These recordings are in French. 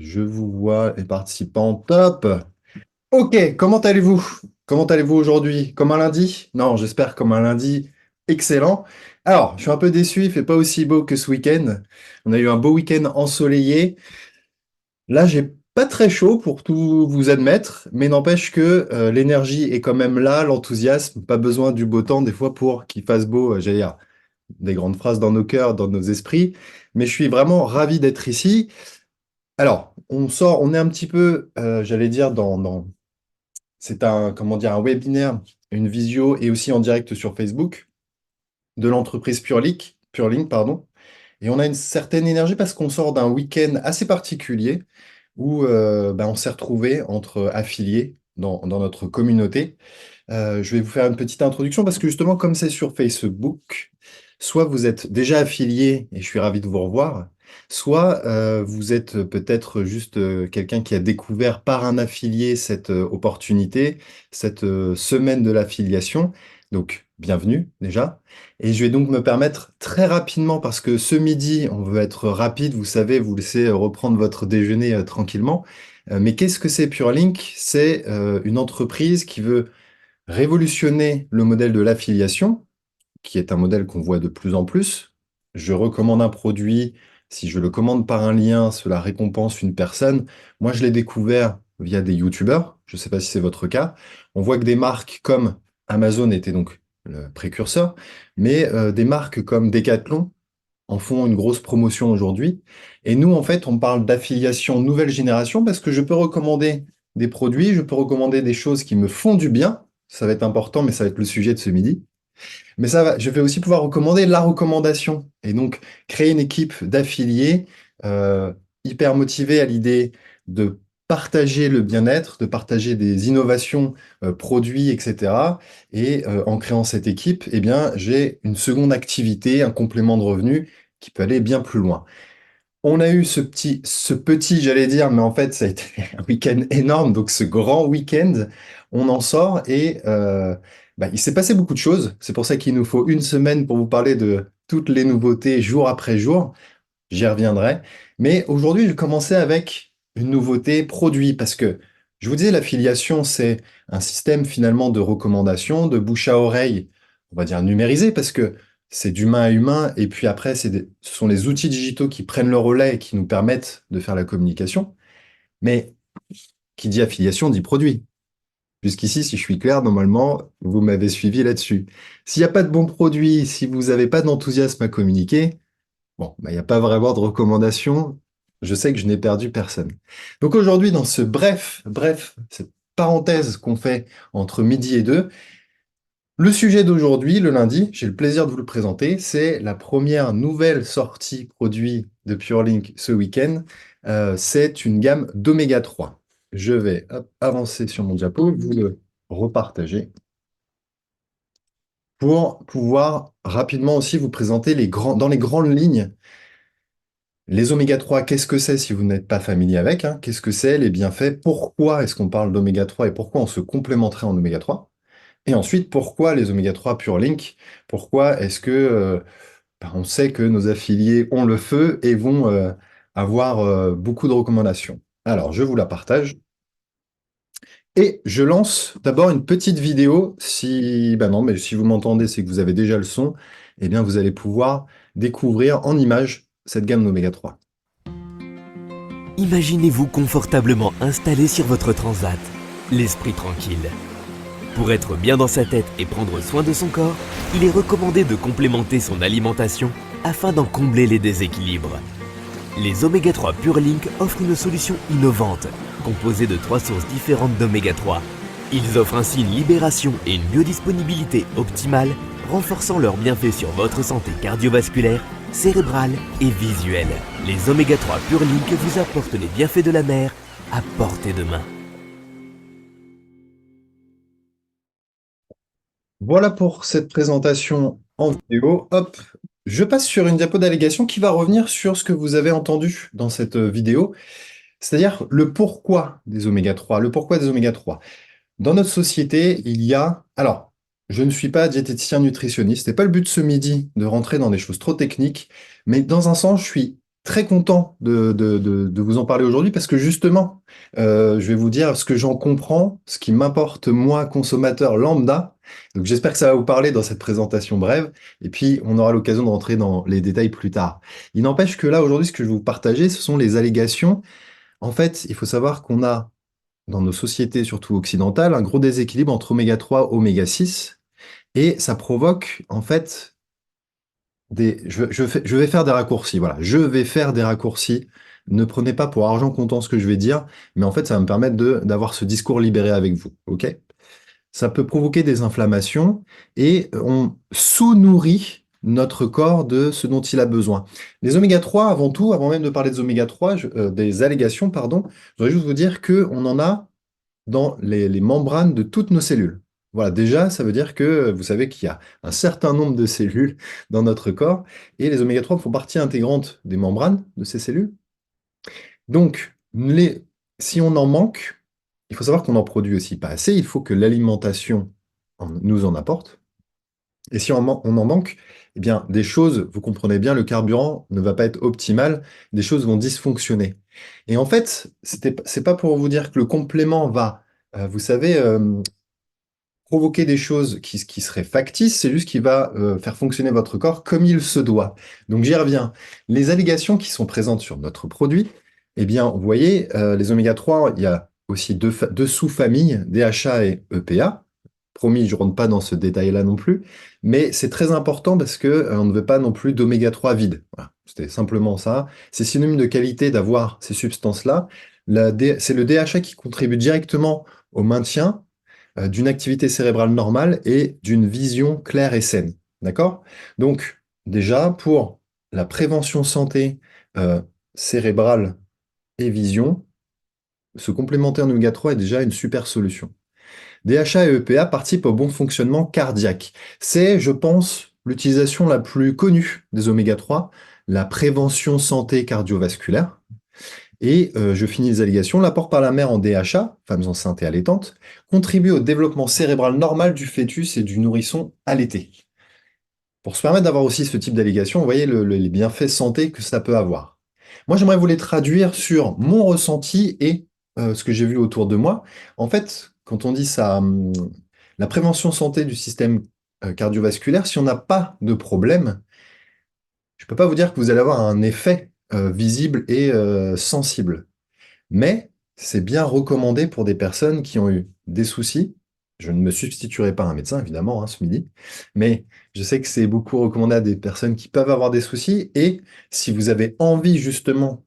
Je vous vois, les participants, top. Ok, comment allez-vous? Comment allez-vous aujourd'hui? Comme un lundi? Non, j'espère comme un lundi excellent. Alors, je suis un peu déçu, il fait pas aussi beau que ce week-end. On a eu un beau week-end ensoleillé. Là, j'ai pas très chaud pour tout vous admettre, mais n'empêche que l'énergie est quand même là, l'enthousiasme. Pas besoin du beau temps des fois pour qu'il fasse beau, j'allais dire, des grandes phrases dans nos cœurs, dans nos esprits. Mais je suis vraiment ravi d'être ici. Alors, on est un petit peu, j'allais dire, c'est un, comment dire, un webinaire, une visio et aussi en direct sur Facebook de l'entreprise Purelink, pardon. Et on a une certaine énergie parce qu'on sort d'un week-end assez particulier où ben, on s'est retrouvé entre affiliés dans notre communauté. Je vais vous faire une petite introduction parce que justement, comme c'est sur Facebook, soit vous êtes déjà affilié et je suis ravi de vous revoir, soit vous êtes peut-être juste quelqu'un qui a découvert par un affilié cette opportunité, cette semaine de l'affiliation. Donc, bienvenue déjà. Et je vais donc me permettre très rapidement, parce que ce midi, on veut être rapide, vous savez, vous laissez reprendre votre déjeuner tranquillement. Mais qu'est-ce que c'est PureLink? C'est une entreprise qui veut révolutionner le modèle de l'affiliation, qui est un modèle qu'on voit de plus en plus. Je recommande un produit, si je le commande par un lien, cela récompense une personne. Moi, je l'ai découvert via des YouTubeurs, je ne sais pas si c'est votre cas. On voit que des marques comme Amazon était donc le précurseur, mais des marques comme Decathlon en font une grosse promotion aujourd'hui. Et nous, en fait, on parle d'affiliation nouvelle génération parce que je peux recommander des produits, je peux recommander des choses qui me font du bien. Ça va être important, mais ça va être le sujet de ce midi. Mais ça va, je vais aussi pouvoir recommander la recommandation et donc créer une équipe d'affiliés euh, hyper motivés à l'idée de partager le bien-être, de partager des innovations, produits, etc. Et en créant cette équipe, eh bien, j'ai une seconde activité, un complément de revenu qui peut aller bien plus loin. On a eu ce petit, j'allais dire, mais en fait, ça a été un week-end énorme. Donc, ce grand week-end, on en sort et bah, il s'est passé beaucoup de choses. C'est pour ça qu'il nous faut une semaine pour vous parler de toutes les nouveautés jour après jour. J'y reviendrai. Mais aujourd'hui, je vais commencer avec une nouveauté produit parce que je vous disais, l'affiliation, c'est un système finalement de recommandation, de bouche à oreille, on va dire numérisé parce que c'est d'humain à humain. Et puis après, ce sont les outils digitaux qui prennent le relais et qui nous permettent de faire la communication. Mais qui dit affiliation dit produit. Jusqu'ici, si je suis clair, normalement, vous m'avez suivi là-dessus. S'il n'y a pas de bon produit, si vous n'avez pas d'enthousiasme à communiquer, bon, bah, il n'y a pas vraiment de recommandation. Je sais que je n'ai perdu personne. Donc aujourd'hui, dans ce cette parenthèse qu'on fait entre midi et deux, le sujet d'aujourd'hui, le lundi, j'ai le plaisir de vous le présenter, c'est la première nouvelle sortie produit de PureLink ce week-end. C'est une gamme d'oméga 3. Je vais hop, avancer sur mon diapo, vous le repartager pour pouvoir rapidement aussi vous présenter dans les grandes lignes. Les oméga 3, qu'est-ce que c'est si vous n'êtes pas familier avec, hein? Qu'est-ce que c'est, les bienfaits? Pourquoi est-ce qu'on parle d'oméga 3 et pourquoi on se complémenterait en oméga 3? Et ensuite, pourquoi les oméga 3 Pure Link? Pourquoi est-ce que bah, on sait que nos affiliés ont le feu et vont avoir beaucoup de recommandations? Alors, je vous la partage. Et je lance d'abord une petite vidéo. Si, bah non, mais si vous m'entendez, c'est que vous avez déjà le son. Eh bien, vous allez pouvoir découvrir en images cette gamme d'oméga 3. Imaginez-vous confortablement installé sur votre transat, l'esprit tranquille. Pour être bien dans sa tête et prendre soin de son corps, il est recommandé de complémenter son alimentation afin d'en combler les déséquilibres. Les Oméga 3 PureLink offrent une solution innovante, composée de 3 sources différentes d'Oméga 3. Ils offrent ainsi une libération et une biodisponibilité optimale, renforçant leurs bienfaits sur votre santé cardiovasculaire, cérébrale et visuelle. Les Oméga 3 PureLink vous apportent les bienfaits de la mer à portée de main. Voilà pour cette présentation en vidéo. Hop, je passe sur une diapo d'allégation qui va revenir sur ce que vous avez entendu dans cette vidéo, c'est-à-dire le pourquoi des oméga 3. Le pourquoi des oméga 3. Dans notre société, il y a... Alors, je ne suis pas diététicien nutritionniste, c'est pas le but ce midi de rentrer dans des choses trop techniques, mais dans un sens, je suis très content de vous en parler aujourd'hui parce que justement, je vais vous dire ce que j'en comprends, ce qui m'importe moi, consommateur lambda. Donc j'espère que ça va vous parler dans cette présentation brève et puis on aura l'occasion de rentrer dans les détails plus tard. Il n'empêche que là, aujourd'hui, ce que je vais vous partager, ce sont les allégations. En fait, il faut savoir qu'on a, dans nos sociétés, surtout occidentales, un gros déséquilibre entre oméga 3 et oméga 6 et ça provoque, en fait, je vais faire des raccourcis, voilà. Je vais faire des raccourcis. Ne prenez pas pour argent comptant ce que je vais dire, mais en fait, ça va me permettre d'avoir ce discours libéré avec vous, ok? Ça peut provoquer des inflammations et on sous-nourrit notre corps de ce dont il a besoin. Les oméga 3, avant tout, avant même de parler des oméga 3, des allégations, pardon, je voudrais juste vous dire qu'on en a dans les membranes de toutes nos cellules. Voilà, déjà, ça veut dire que vous savez qu'il y a un certain nombre de cellules dans notre corps et les oméga 3 font partie intégrante des membranes de ces cellules. Donc, si on en manque, il faut savoir qu'on n'en produit aussi pas assez, il faut que l'alimentation nous en apporte. Et si on en manque, eh bien, des choses, vous comprenez bien, le carburant ne va pas être optimal, des choses vont dysfonctionner. Et en fait, c'est pas pour vous dire que le complément va, vous savez, provoquer des choses qui seraient factices, c'est juste qu'il va faire fonctionner votre corps comme il se doit. Donc j'y reviens. Les allégations qui sont présentes sur notre produit, eh bien, vous voyez, les oméga 3, il y a aussi deux sous-familles, DHA et EPA. Promis, je ne rentre pas dans ce détail-là non plus, mais c'est très important parce que on ne veut pas non plus d'oméga 3 vide. Voilà, c'était simplement ça. C'est synonyme de qualité d'avoir ces substances-là. C'est le DHA qui contribue directement au maintien d'une activité cérébrale normale et d'une vision claire et saine. D'accord? Donc, déjà, pour la prévention santé cérébrale et vision, se complémenter en oméga 3 est déjà une super solution. DHA et EPA participent au bon fonctionnement cardiaque. C'est, je pense, l'utilisation la plus connue des oméga 3, la prévention santé cardiovasculaire. Et je finis les allégations. L'apport par la mère en DHA, femmes enceintes et allaitantes, contribue au développement cérébral normal du fœtus et du nourrisson allaité. Pour se permettre d'avoir aussi ce type d'allégation, vous voyez les bienfaits santé que ça peut avoir. Moi, j'aimerais vous les traduire sur mon ressenti et ce que j'ai vu autour de moi. En fait, quand on dit ça, la prévention santé du système cardiovasculaire, si on n'a pas de problème, je ne peux pas vous dire que vous allez avoir un effet visible et sensible. Mais c'est bien recommandé pour des personnes qui ont eu des soucis. Je ne me substituerai pas à un médecin, évidemment, hein, ce midi, mais je sais que c'est beaucoup recommandé à des personnes qui peuvent avoir des soucis. Et si vous avez envie justement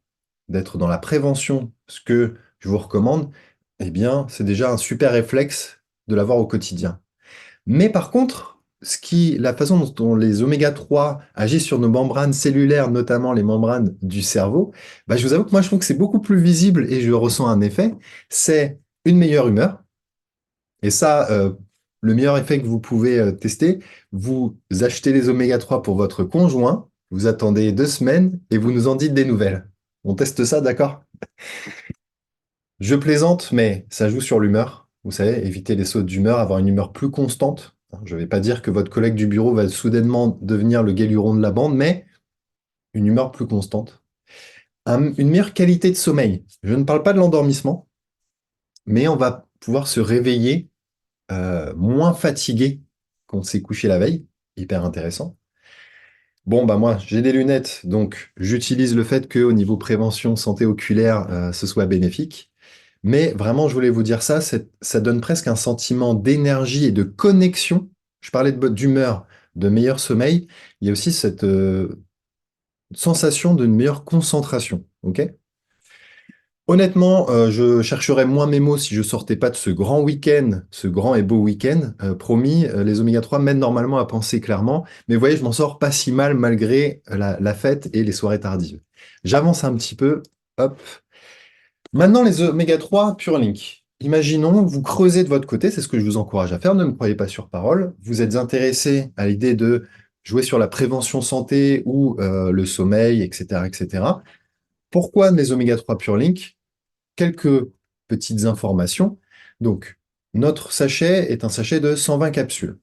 d'être dans la prévention, ce que je vous recommande, eh bien, c'est déjà un super réflexe de l'avoir au quotidien. Mais par contre, la façon dont les oméga 3 agissent sur nos membranes cellulaires, notamment les membranes du cerveau, bah, je vous avoue que moi je trouve que c'est beaucoup plus visible et je ressens un effet, c'est une meilleure humeur. Et ça, le meilleur effet que vous pouvez tester, vous achetez les oméga 3 pour votre conjoint, vous attendez 2 semaines et vous nous en dites des nouvelles. On teste ça, d'accord? Je plaisante, mais ça joue sur l'humeur. Vous savez, éviter les sautes d'humeur, avoir une humeur plus constante. Je ne vais pas dire que votre collègue du bureau va soudainement devenir le guéluron de la bande, mais une humeur plus constante. Une meilleure qualité de sommeil. Je ne parle pas de l'endormissement, mais on va pouvoir se réveiller moins fatigué qu'on s'est couché la veille. Hyper intéressant. Bon, bah moi, j'ai des lunettes, donc j'utilise le fait qu'au niveau prévention santé oculaire, ce soit bénéfique. Mais vraiment, je voulais vous dire ça, ça donne presque un sentiment d'énergie et de connexion. Je parlais d'humeur, de meilleur sommeil. Il y a aussi cette sensation d'une meilleure concentration. Ok? Honnêtement, je chercherais moins mes mots si je sortais pas de ce grand week-end, ce grand et beau week-end. Promis, les oméga 3 m'aident normalement à penser clairement. Mais vous voyez, je m'en sors pas si mal malgré la fête et les soirées tardives. J'avance un petit peu. Hop. Maintenant, les oméga 3 Pure Link. Imaginons, vous creusez de votre côté, c'est ce que je vous encourage à faire, ne me croyez pas sur parole. Vous êtes intéressé à l'idée de jouer sur la prévention santé ou le sommeil, etc., etc. Pourquoi les oméga 3 Pure Link? Quelques petites informations. Donc, notre sachet est un sachet de 120 capsules.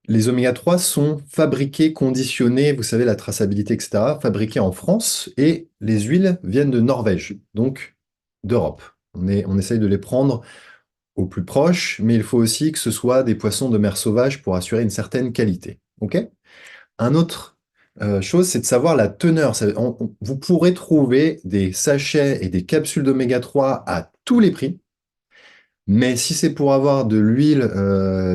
Les oméga 3 sont fabriqués, conditionnés, vous savez, la traçabilité, etc., fabriqués en France et les huiles viennent de Norvège, donc d'Europe. On essaye de les prendre au plus proche, mais il faut aussi que ce soit des poissons de mer sauvage pour assurer une certaine qualité. OK? Un autre chose, c'est de savoir la teneur. Vous pourrez trouver des sachets et des capsules d'oméga 3 à tous les prix. Mais si c'est pour avoir de l'huile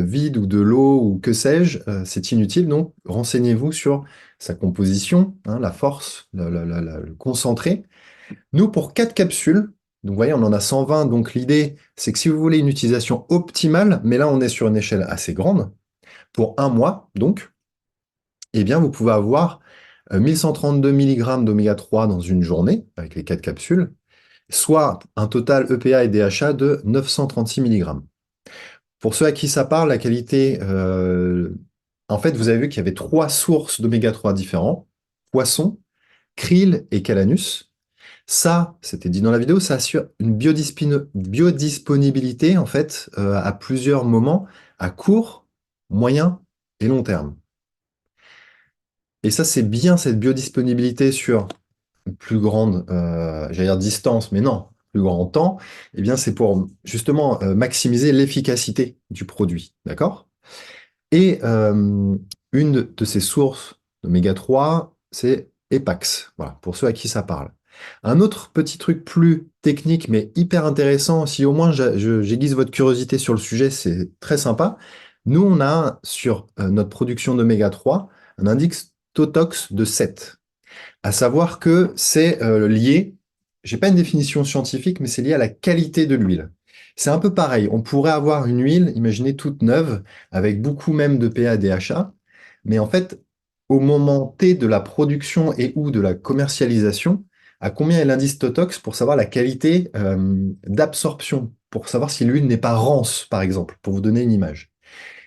vide ou de l'eau ou que sais-je, c'est inutile. Donc, renseignez-vous sur sa composition, hein, la force, le concentré. Nous, pour 4 capsules, donc vous voyez, on en a 120. Donc, l'idée, c'est que si vous voulez une utilisation optimale, mais là, on est sur une échelle assez grande, pour un mois, donc, eh bien, vous pouvez avoir 1132 mg d'oméga 3 dans une journée, avec les 4 capsules, soit un total EPA et DHA de 936 mg. Pour ceux à qui ça parle, la qualité, en fait, vous avez vu qu'il y avait 3 sources d'oméga 3 différents, poisson, krill et calanus. Ça, c'était dit dans la vidéo, ça assure une biodisponibilité, en fait, à plusieurs moments, à court, moyen et long terme. Et ça, c'est bien cette biodisponibilité sur une plus grande, j'allais dire distance, mais non, plus grand temps, eh bien, c'est pour justement maximiser l'efficacité du produit, d'accord? Et une de ces sources d'oméga 3, c'est Epax, voilà, pour ceux à qui ça parle. Un autre petit truc plus technique, mais hyper intéressant, si au moins j'aiguise votre curiosité sur le sujet, c'est très sympa. Nous, on a sur notre production d'oméga 3 un index Totox de 7. À savoir que c'est lié, j'ai pas une définition scientifique, mais c'est lié à la qualité de l'huile. C'est un peu pareil. On pourrait avoir une huile, imaginez toute neuve, avec beaucoup même de PA, DHA, mais en fait, au moment T de la production et ou de la commercialisation, à combien est l'indice Totox pour savoir la qualité d'absorption, pour savoir si l'huile n'est pas rance, par exemple, pour vous donner une image.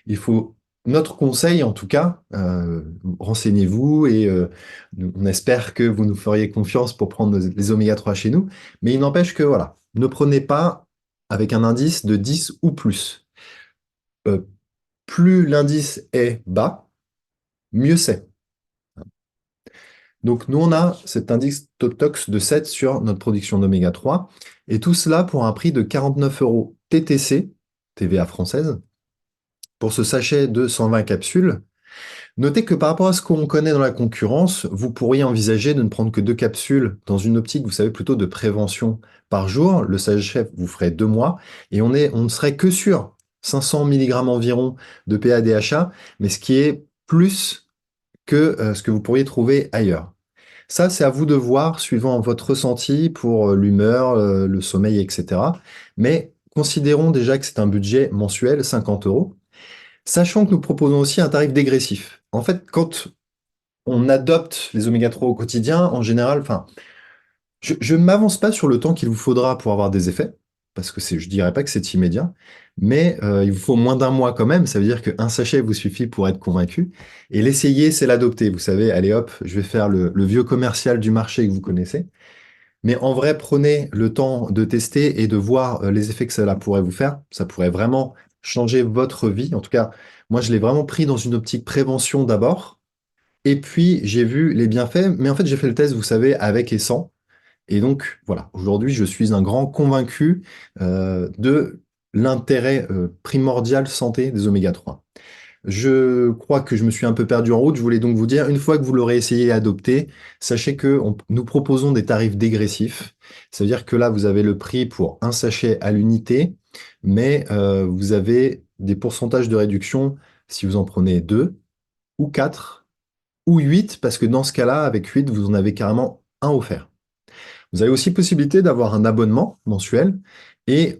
Il faut notre conseil, en tout cas, renseignez-vous et on espère que vous nous feriez confiance pour prendre les oméga 3 chez nous. Mais il n'empêche que, voilà, ne prenez pas avec un indice de 10 ou plus. Euh, plus l'indice est bas, mieux c'est. Donc nous, on a cet indice Totox de 7 sur notre production d'oméga 3 et tout cela pour un prix de 49 euros TTC, TVA française, pour ce sachet de 120 capsules. Notez que par rapport à ce qu'on connaît dans la concurrence, vous pourriez envisager de ne prendre que 2 capsules dans une optique, vous savez, plutôt de prévention par jour. Le sachet vous ferait 2 mois et on ne serait que sur 500 mg environ de PADHA, mais ce qui est plus que ce que vous pourriez trouver ailleurs. Ça, c'est à vous de voir suivant votre ressenti pour l'humeur, le sommeil, etc. Mais considérons déjà que c'est un budget mensuel, 50 euros. Sachant que nous proposons aussi un tarif dégressif. En fait, quand on adopte les oméga 3 au quotidien, en général, enfin, je ne m'avance pas sur le temps qu'il vous faudra pour avoir des effets, parce que je dirais pas que c'est immédiat, mais il vous faut moins d'un mois quand même, ça veut dire qu'un sachet vous suffit pour être convaincu, et l'essayer, c'est l'adopter. Vous savez, allez hop, je vais faire le vieux commercial du marché que vous connaissez, mais en vrai, prenez le temps de tester et de voir les effets que cela pourrait vous faire. Ça pourrait vraiment changer votre vie. En tout cas, moi, je l'ai vraiment pris dans une optique prévention d'abord. Et puis, j'ai vu les bienfaits. Mais en fait, j'ai fait le test, vous savez, avec et sans. Et donc, voilà, aujourd'hui, je suis un grand convaincu de l'intérêt primordial santé des oméga 3. Je crois que je me suis un peu perdu en route. Je voulais donc vous dire, une fois que vous l'aurez essayé et adopté, sachez que nous proposons des tarifs dégressifs. Ça veut dire que là, vous avez le prix pour un sachet à l'unité, mais vous avez des pourcentages de réduction si vous en prenez 2 ou 4 ou 8, parce que dans ce cas-là, avec 8, vous en avez carrément un offert. Vous avez aussi possibilité d'avoir un abonnement mensuel et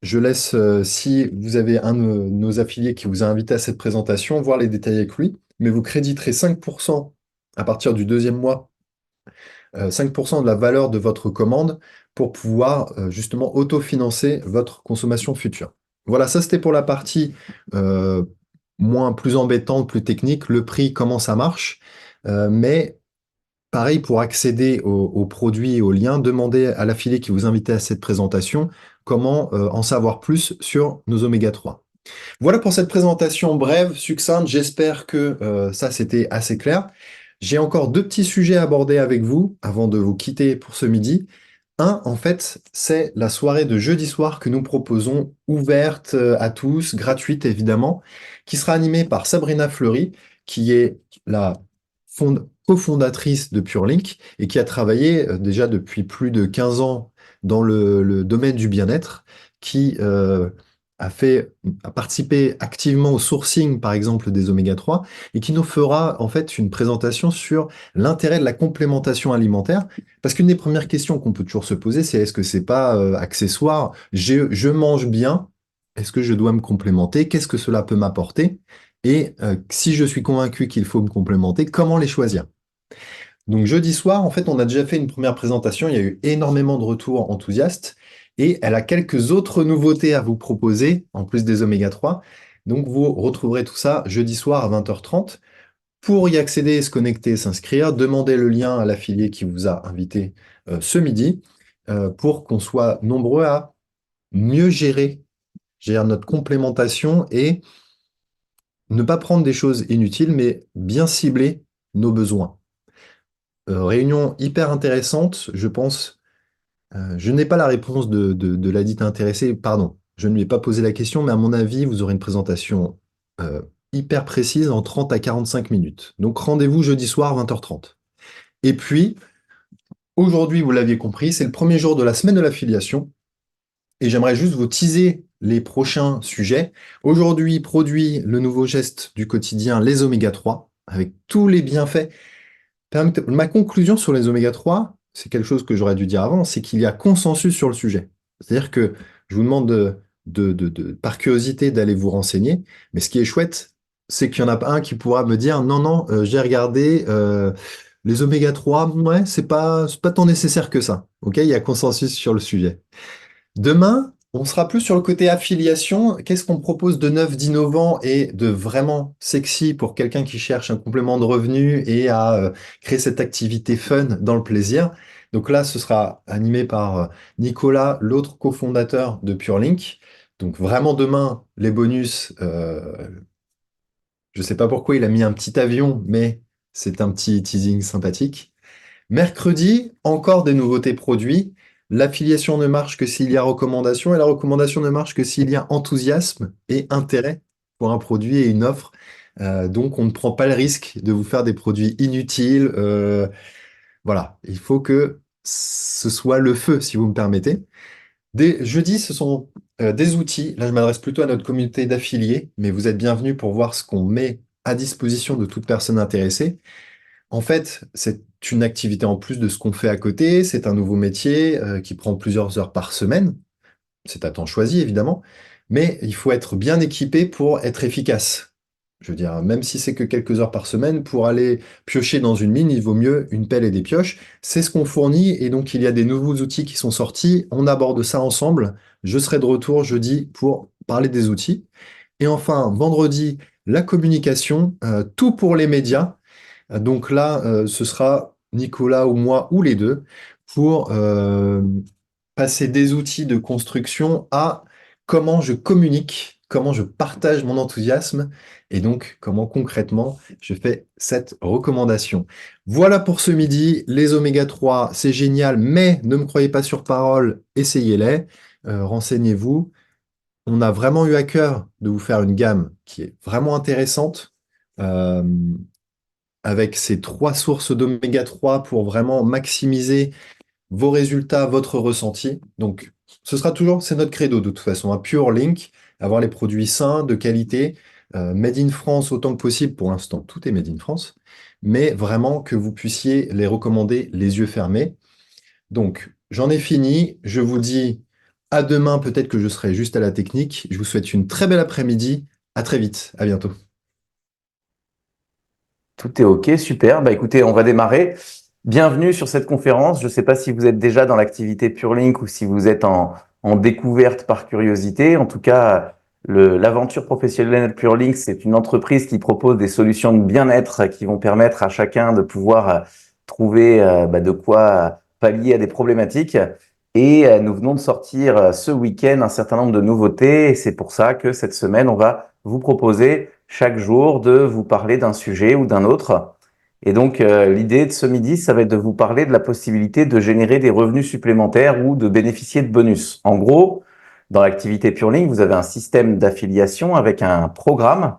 je laisse, si vous avez un de nos affiliés qui vous a invité à cette présentation, voir les détails avec lui, mais vous créditerez 5% à partir du deuxième mois, 5% de la valeur de votre commande pour pouvoir justement autofinancer votre consommation future. Voilà, ça c'était pour la partie euh, plus embêtante, plus technique, le prix, comment ça marche, mais pareil, pour accéder aux produits et aux liens, demandez à l'affilié qui vous invitait à cette présentation comment en savoir plus sur nos oméga 3. Voilà pour cette présentation brève, succincte. J'espère que ça, c'était assez clair. J'ai encore deux petits sujets à aborder avec vous avant de vous quitter pour ce midi. Un, en fait, c'est la soirée de jeudi soir que nous proposons, ouverte à tous, gratuite évidemment, qui sera animée par Sabrina Fleury, qui est la cofondatrice de PureLink et qui a travaillé déjà depuis plus de 15 ans dans le domaine du bien-être, qui a fait, a participé activement au sourcing, par exemple, des oméga 3 et qui nous fera en fait une présentation sur l'intérêt de la complémentation alimentaire. Parce qu'une des premières questions qu'on peut toujours se poser, c'est est-ce que c'est pas accessoire? Je mange bien, est-ce que je dois me complémenter? Qu'est-ce que cela peut m'apporter? Et si je suis convaincu qu'il faut me complémenter, comment les choisir? Donc jeudi soir, en fait, on a déjà fait une première présentation, il y a eu énormément de retours enthousiastes, et elle a quelques autres nouveautés à vous proposer, en plus des oméga 3. Donc vous retrouverez tout ça jeudi soir à 20h30. Pour y accéder, se connecter, s'inscrire, demandez le lien à l'affilié qui vous a invité ce midi pour qu'on soit nombreux à mieux gérer notre complémentation et ne pas prendre des choses inutiles, mais bien cibler nos besoins. Réunion hyper intéressante, je pense. Je n'ai pas la réponse de la dite intéressée, pardon, je ne lui ai pas posé la question, mais à mon avis, vous aurez une présentation euh, hyper précise en 30 à 45 minutes. Donc rendez-vous jeudi soir, 20h30. Et puis, aujourd'hui, vous l'aviez compris, c'est le premier jour de la semaine de l'affiliation, et j'aimerais juste vous teaser les prochains sujets. Aujourd'hui, produit le nouveau geste du quotidien, les oméga 3, avec tous les bienfaits. Ma conclusion sur les oméga 3, c'est quelque chose que j'aurais dû dire avant, c'est qu'il y a consensus sur le sujet. C'est-à-dire que je vous demande par curiosité d'aller vous renseigner, mais ce qui est chouette, c'est qu'il y en a pas un qui pourra me dire non, non, j'ai regardé les oméga 3, ouais, c'est pas tant nécessaire que ça. Ok, il y a consensus sur le sujet. Demain, on sera plus sur le côté affiliation. Qu'est-ce qu'on propose de neuf, d'innovant et de vraiment sexy pour quelqu'un qui cherche un complément de revenu et à créer cette activité fun dans le plaisir? Donc là, ce sera animé par Nicolas, l'autre cofondateur de PureLink. Donc vraiment demain, les bonus, je ne sais pas pourquoi il a mis un petit avion, mais c'est un petit teasing sympathique. Mercredi, encore des nouveautés produits. L'affiliation ne marche que s'il y a recommandation et la recommandation ne marche que s'il y a enthousiasme et intérêt pour un produit et une offre. Donc, on ne prend pas le risque de vous faire des produits inutiles. Voilà, il faut que ce soit le feu, si vous me permettez. Jeudi, ce sont des outils. Là, je m'adresse plutôt à notre communauté d'affiliés, mais vous êtes bienvenus pour voir ce qu'on met à disposition de toute personne intéressée. En fait, c'est une activité en plus de ce qu'on fait à côté. C'est un nouveau métier qui prend plusieurs heures par semaine. C'est à temps choisi, évidemment. Mais il faut être bien équipé pour être efficace. Je veux dire, même si c'est que quelques heures par semaine, pour aller piocher dans une mine, il vaut mieux une pelle et des pioches. C'est ce qu'on fournit. Et donc, il y a des nouveaux outils qui sont sortis. On aborde ça ensemble. Je serai de retour jeudi pour parler des outils. Et enfin, vendredi, la communication, tout pour les médias. Donc là, ce sera Nicolas ou moi ou les deux pour passer des outils de construction à comment je communique, comment je partage mon enthousiasme et donc comment concrètement je fais cette recommandation. Voilà pour ce midi. Les oméga 3, c'est génial, mais ne me croyez pas sur parole, essayez-les, renseignez-vous. On a vraiment eu à cœur de vous faire une gamme qui est vraiment intéressante. Euh, avec ces 3 sources d'oméga 3 pour vraiment maximiser vos résultats, votre ressenti. Donc, ce sera toujours, c'est notre credo de toute façon, un Pure Link, avoir les produits sains, de qualité, made in France autant que possible. Pour l'instant, tout est made in France, mais vraiment que vous puissiez les recommander les yeux fermés. Donc, j'en ai fini. Je vous dis à demain, peut-être que je serai juste à la technique. Je vous souhaite une très belle après-midi. À très vite. À bientôt. Tout est OK, super. Bah, écoutez, on va démarrer. Bienvenue sur cette conférence. Je ne sais pas si vous êtes déjà dans l'activité PureLink ou si vous êtes en découverte par curiosité. En tout cas, l'aventure professionnelle PureLink, c'est une entreprise qui propose des solutions de bien-être qui vont permettre à chacun de pouvoir trouver de quoi pallier à des problématiques. Et nous venons de sortir ce week-end un certain nombre de nouveautés. Et c'est pour ça que cette semaine, on va vous proposer chaque jour de vous parler d'un sujet ou d'un autre. Et donc, l'idée de ce midi, ça va être de vous parler de la possibilité de générer des revenus supplémentaires ou de bénéficier de bonus. En gros, dans l'activité PureLink, vous avez un système d'affiliation avec un programme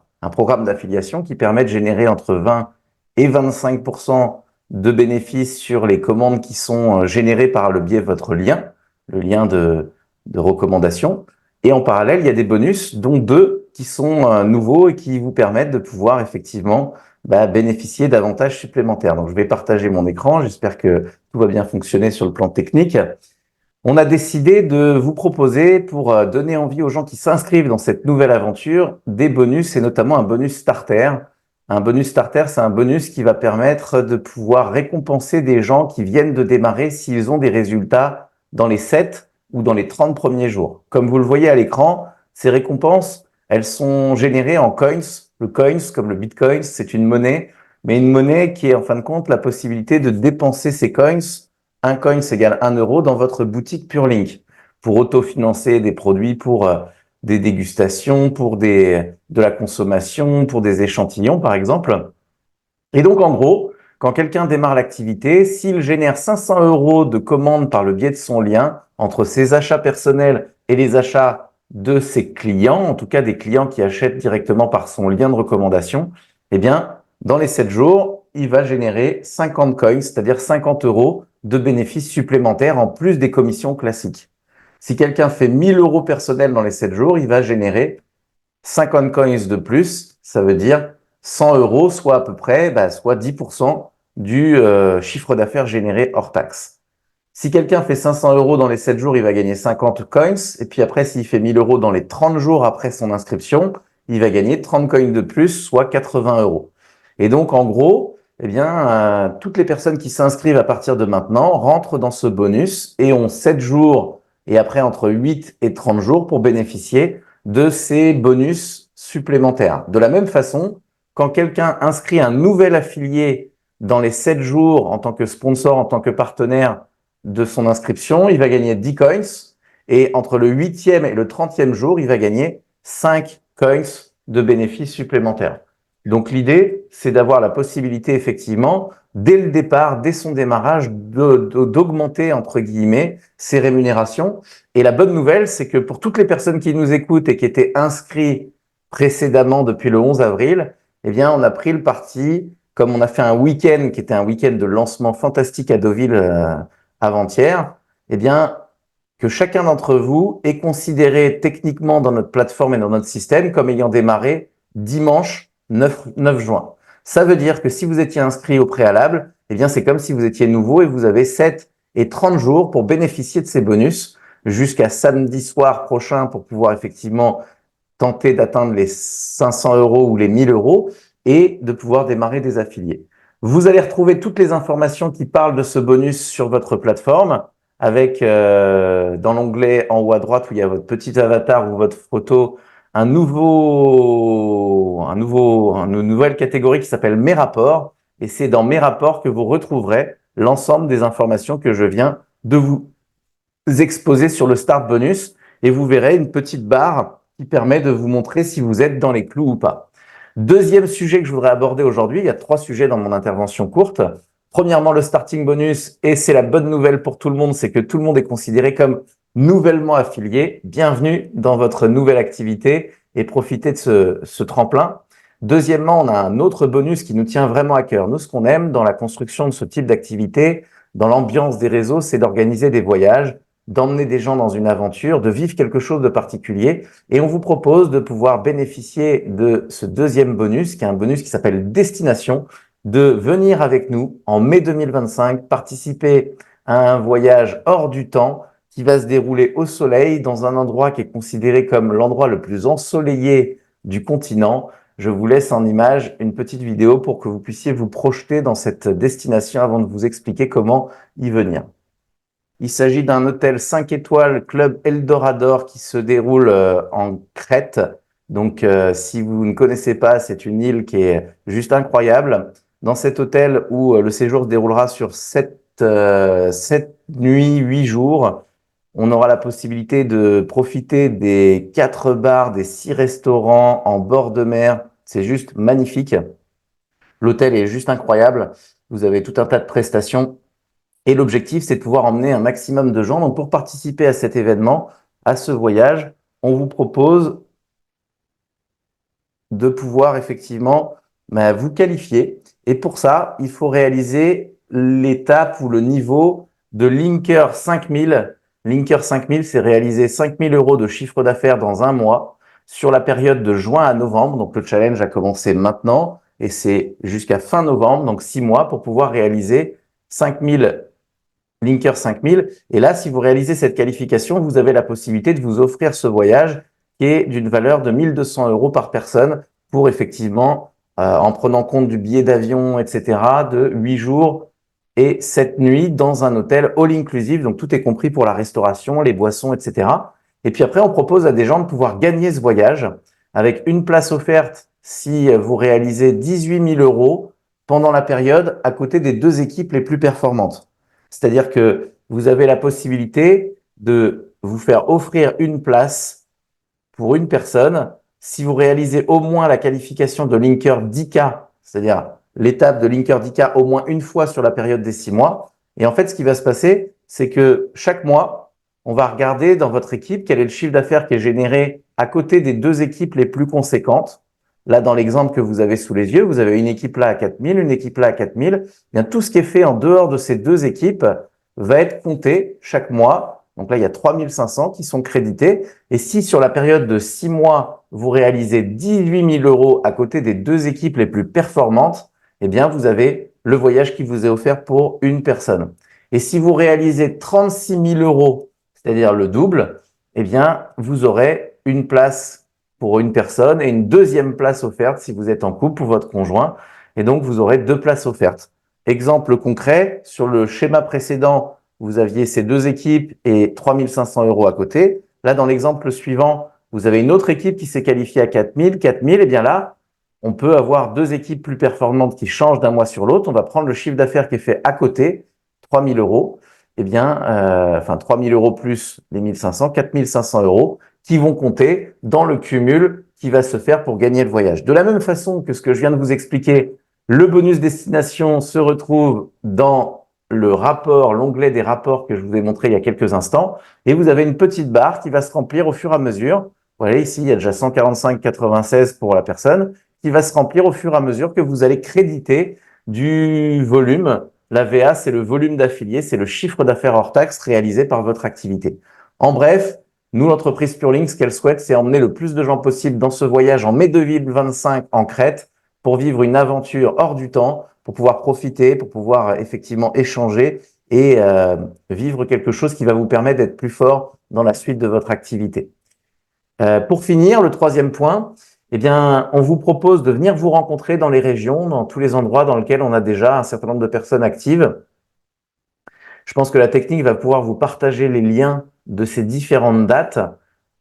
d'affiliation qui permet de générer entre 20 et 25% de bénéfices sur les commandes qui sont générées par le biais de votre lien, le lien de recommandation. Et en parallèle, il y a des bonus, dont 2 qui sont nouveaux et qui vous permettent de pouvoir effectivement bénéficier d'avantages supplémentaires. Donc, je vais partager mon écran. J'espère que tout va bien fonctionner sur le plan technique. On a décidé de vous proposer, pour donner envie aux gens qui s'inscrivent dans cette nouvelle aventure, des bonus et notamment un bonus starter. Un bonus starter, c'est un bonus qui va permettre de pouvoir récompenser des gens qui viennent de démarrer s'ils ont des résultats dans les 7 ou dans les 30 premiers jours. Comme vous le voyez à l'écran, ces récompenses, elles sont générées en coins. Le coins, comme le Bitcoin, c'est une monnaie, mais une monnaie qui est en fin de compte la possibilité de dépenser ces coins. Un coin égale 1 euro dans votre boutique PureLink pour autofinancer des produits pour des dégustations, pour de la consommation, pour des échantillons par exemple. Et donc en gros, quand quelqu'un démarre l'activité, s'il génère 500 euros de commandes par le biais de son lien entre ses achats personnels et les achats de ses clients, en tout cas des clients qui achètent directement par son lien de recommandation, eh bien, dans les 7 jours, il va générer 50 coins, c'est-à-dire 50 euros de bénéfices supplémentaires en plus des commissions classiques. Si quelqu'un fait 1000 euros personnels dans les 7 jours, il va générer 50 coins de plus, ça veut dire 100 euros, soit à peu près, soit 10% du chiffre d'affaires généré hors taxe. Si quelqu'un fait 500 euros dans les 7 jours, il va gagner 50 coins. Et puis après, s'il fait 1000 euros dans les 30 jours après son inscription, il va gagner 30 coins de plus, soit 80 euros. Et donc, en gros, toutes les personnes qui s'inscrivent à partir de maintenant rentrent dans ce bonus et ont 7 jours et après entre 8 et 30 jours pour bénéficier de ces bonus supplémentaires. De la même façon, quand quelqu'un inscrit un nouvel affilié dans les 7 jours en tant que sponsor, en tant que partenaire de son inscription, il va gagner 10 coins et entre le 8e et le 30e jour, il va gagner 5 coins de bénéfices supplémentaires. Donc l'idée, c'est d'avoir la possibilité effectivement, dès le départ, dès son démarrage, d'augmenter entre guillemets ses rémunérations. Et la bonne nouvelle, c'est que pour toutes les personnes qui nous écoutent et qui étaient inscrites précédemment depuis le 11 avril, eh bien on a pris le parti, comme on a fait un week-end qui était un week-end de lancement fantastique à Deauville avant-hier, eh bien que chacun d'entre vous est considéré techniquement dans notre plateforme et dans notre système comme ayant démarré dimanche 9 juin. Ça veut dire que si vous étiez inscrit au préalable, eh bien, c'est comme si vous étiez nouveau et vous avez 7 et 30 jours pour bénéficier de ces bonus jusqu'à samedi soir prochain pour pouvoir effectivement tenter d'atteindre les 500 euros ou les 1000 euros et de pouvoir démarrer des affiliés. Vous allez retrouver toutes les informations qui parlent de ce bonus sur votre plateforme avec dans l'onglet en haut à droite où il y a votre petit avatar ou votre photo, une nouvelle catégorie qui s'appelle Mes rapports. Et c'est dans Mes rapports que vous retrouverez l'ensemble des informations que je viens de vous exposer sur le Start Bonus. Et vous verrez une petite barre qui permet de vous montrer si vous êtes dans les clous ou pas. Deuxième sujet que je voudrais aborder aujourd'hui, il y a 3 sujets dans mon intervention courte. Premièrement, le starting bonus, et c'est la bonne nouvelle pour tout le monde, c'est que tout le monde est considéré comme nouvellement affilié. Bienvenue dans votre nouvelle activité et profitez de ce tremplin. Deuxièmement, on a un autre bonus qui nous tient vraiment à cœur. Nous, ce qu'on aime dans la construction de ce type d'activité, dans l'ambiance des réseaux, c'est d'organiser des voyages, d'emmener des gens dans une aventure, de vivre quelque chose de particulier. Et on vous propose de pouvoir bénéficier de ce deuxième bonus, qui est un bonus qui s'appelle Destination, de venir avec nous en mai 2025, participer à un voyage hors du temps qui va se dérouler au soleil dans un endroit qui est considéré comme l'endroit le plus ensoleillé du continent. Je vous laisse en image une petite vidéo pour que vous puissiez vous projeter dans cette destination avant de vous expliquer comment y venir. Il s'agit d'un hôtel 5 étoiles Club Eldorador qui se déroule en Crète. Donc, si vous ne connaissez pas, c'est une île qui est juste incroyable. Dans cet hôtel où le séjour se déroulera sur 7 nuits, 8 jours, On aura la possibilité de profiter des 4 bars, des 6 restaurants en bord de mer. C'est juste magnifique. L'hôtel est juste incroyable. Vous avez tout un tas de prestations. Et l'objectif, c'est de pouvoir emmener un maximum de gens. Donc, pour participer à cet événement, à ce voyage, on vous propose de pouvoir effectivement vous qualifier. Et pour ça, il faut réaliser l'étape ou le niveau de Linker 5000. Linker 5000, c'est réaliser 5000 euros de chiffre d'affaires dans un mois sur la période de juin à novembre. Donc, le challenge a commencé maintenant et c'est jusqu'à fin novembre, donc 6 mois pour pouvoir réaliser 5000 Linker 5000. Et là, si vous réalisez cette qualification, vous avez la possibilité de vous offrir ce voyage qui est d'une valeur de 1200 euros par personne pour effectivement, en prenant compte du billet d'avion, etc., de 8 jours et 7 nuits dans un hôtel all inclusive. Donc, tout est compris pour la restauration, les boissons, etc. Et puis après, on propose à des gens de pouvoir gagner ce voyage avec une place offerte si vous réalisez 18 000 euros pendant la période à côté des 2 équipes les plus performantes. C'est-à-dire que vous avez la possibilité de vous faire offrir une place pour une personne si vous réalisez au moins la qualification de Linker 10K, c'est-à-dire l'étape de Linker 10K au moins une fois sur la période des 6 mois. Et en fait, ce qui va se passer, c'est que chaque mois, on va regarder dans votre équipe quel est le chiffre d'affaires qui est généré à côté des 2 équipes les plus conséquentes. Là, dans l'exemple que vous avez sous les yeux, vous avez une équipe là à 4000, une équipe là à 4000. Bien, tout ce qui est fait en dehors de ces 2 équipes va être compté chaque mois. Donc là, il y a 3500 qui sont crédités. Et si sur la période de 6 mois, vous réalisez 18 000 euros à côté des 2 équipes les plus performantes, eh bien, vous avez le voyage qui vous est offert pour une personne. Et si vous réalisez 36 000 euros, c'est-à-dire le double, eh bien, vous aurez une place pour une personne et une deuxième place offerte si vous êtes en couple pour votre conjoint. Et donc, vous aurez 2 places offertes. Exemple concret, sur le schéma précédent, vous aviez ces 2 équipes et 3500 euros à côté. Là, dans l'exemple suivant, vous avez une autre équipe qui s'est qualifiée à 4000. 4000, et bien là, on peut avoir 2 équipes plus performantes qui changent d'un mois sur l'autre. On va prendre le chiffre d'affaires qui est fait à côté, 3000 euros. Eh bien, 3000 euros plus les 1500, 4500 euros qui vont compter dans le cumul qui va se faire pour gagner le voyage. De la même façon que ce que je viens de vous expliquer, le bonus destination se retrouve dans le rapport, l'onglet des rapports que je vous ai montré il y a quelques instants, et vous avez une petite barre qui va se remplir au fur et à mesure. Vous voyez ici, il y a déjà 145,96 pour la personne, qui va se remplir au fur et à mesure que vous allez créditer du volume. La VA, c'est le volume d'affiliés, c'est le chiffre d'affaires hors taxe réalisé par votre activité. En bref, nous, l'entreprise Purlink, ce qu'elle souhaite, c'est emmener le plus de gens possible dans ce voyage en mai 2025 en Crète pour vivre une aventure hors du temps, pour pouvoir profiter, pour pouvoir effectivement échanger et vivre quelque chose qui va vous permettre d'être plus fort dans la suite de votre activité. Pour finir, le 3e point, eh bien, on vous propose de venir vous rencontrer dans les régions, dans tous les endroits dans lesquels on a déjà un certain nombre de personnes actives. Je pense que la technique va pouvoir vous partager les liens de ces différentes dates.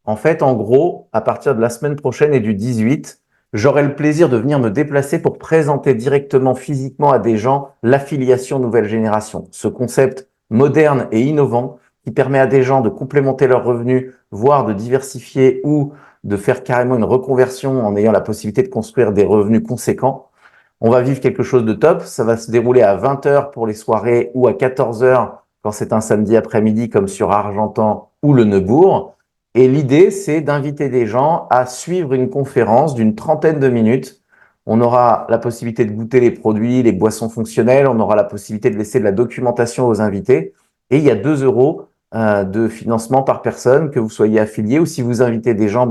En fait, en gros, à partir de la semaine prochaine et du 18, j'aurai le plaisir de venir me déplacer pour présenter directement physiquement à des gens l'affiliation nouvelle génération. Ce concept moderne et innovant qui permet à des gens de complémenter leurs revenus, voire de diversifier ou de faire carrément une reconversion en ayant la possibilité de construire des revenus conséquents. On va vivre quelque chose de top. Ça va se dérouler à 20 h pour les soirées ou à 14 h quand c'est un samedi après-midi comme sur Argentan ou le Neubourg. Et l'idée, c'est d'inviter des gens à suivre une conférence d'une 30aine de minutes. On aura la possibilité de goûter les produits, les boissons fonctionnelles. On aura la possibilité de laisser de la documentation aux invités. Et il y a 2 euros de financement par personne, que vous soyez affilié ou si vous invitez des gens,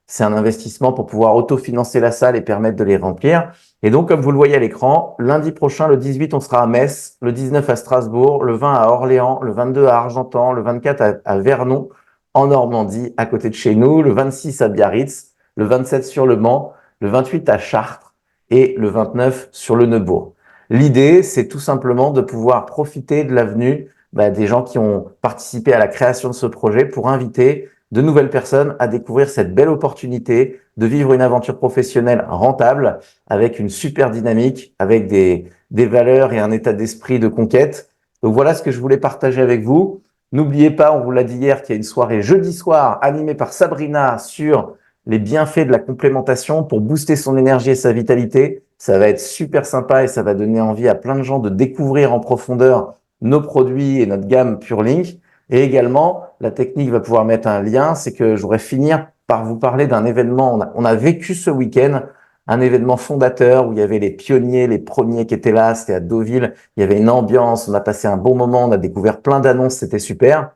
c'est un investissement pour pouvoir autofinancer la salle et permettre de les remplir. Et donc, comme vous le voyez à l'écran, lundi prochain, le 18, on sera à Metz, le 19 à Strasbourg, le 20 à Orléans, le 22 à Argentan, le 24 à Vernon, en Normandie, à côté de chez nous, le 26 à Biarritz, le 27 sur le Mans, le 28 à Chartres et le 29 sur le Neubourg. L'idée, c'est tout simplement de pouvoir profiter de l'avenue des gens qui ont participé à la création de ce projet pour inviter de nouvelles personnes à découvrir cette belle opportunité de vivre une aventure professionnelle rentable avec une super dynamique, avec des valeurs et un état d'esprit de conquête. Donc voilà ce que je voulais partager avec vous. N'oubliez pas, on vous l'a dit hier, qu'il y a une soirée jeudi soir animée par Sabrina sur les bienfaits de la complémentation pour booster son énergie et sa vitalité. Ça va être super sympa et ça va donner envie à plein de gens de découvrir en profondeur nos produits et notre gamme PureLink. Et également, la technique va pouvoir mettre un lien, c'est que je voudrais finir par vous parler d'un événement. On a vécu ce week-end un événement fondateur où il y avait les pionniers, les premiers qui étaient là, c'était à Deauville. Il y avait une ambiance, on a passé un bon moment, on a découvert plein d'annonces, c'était super.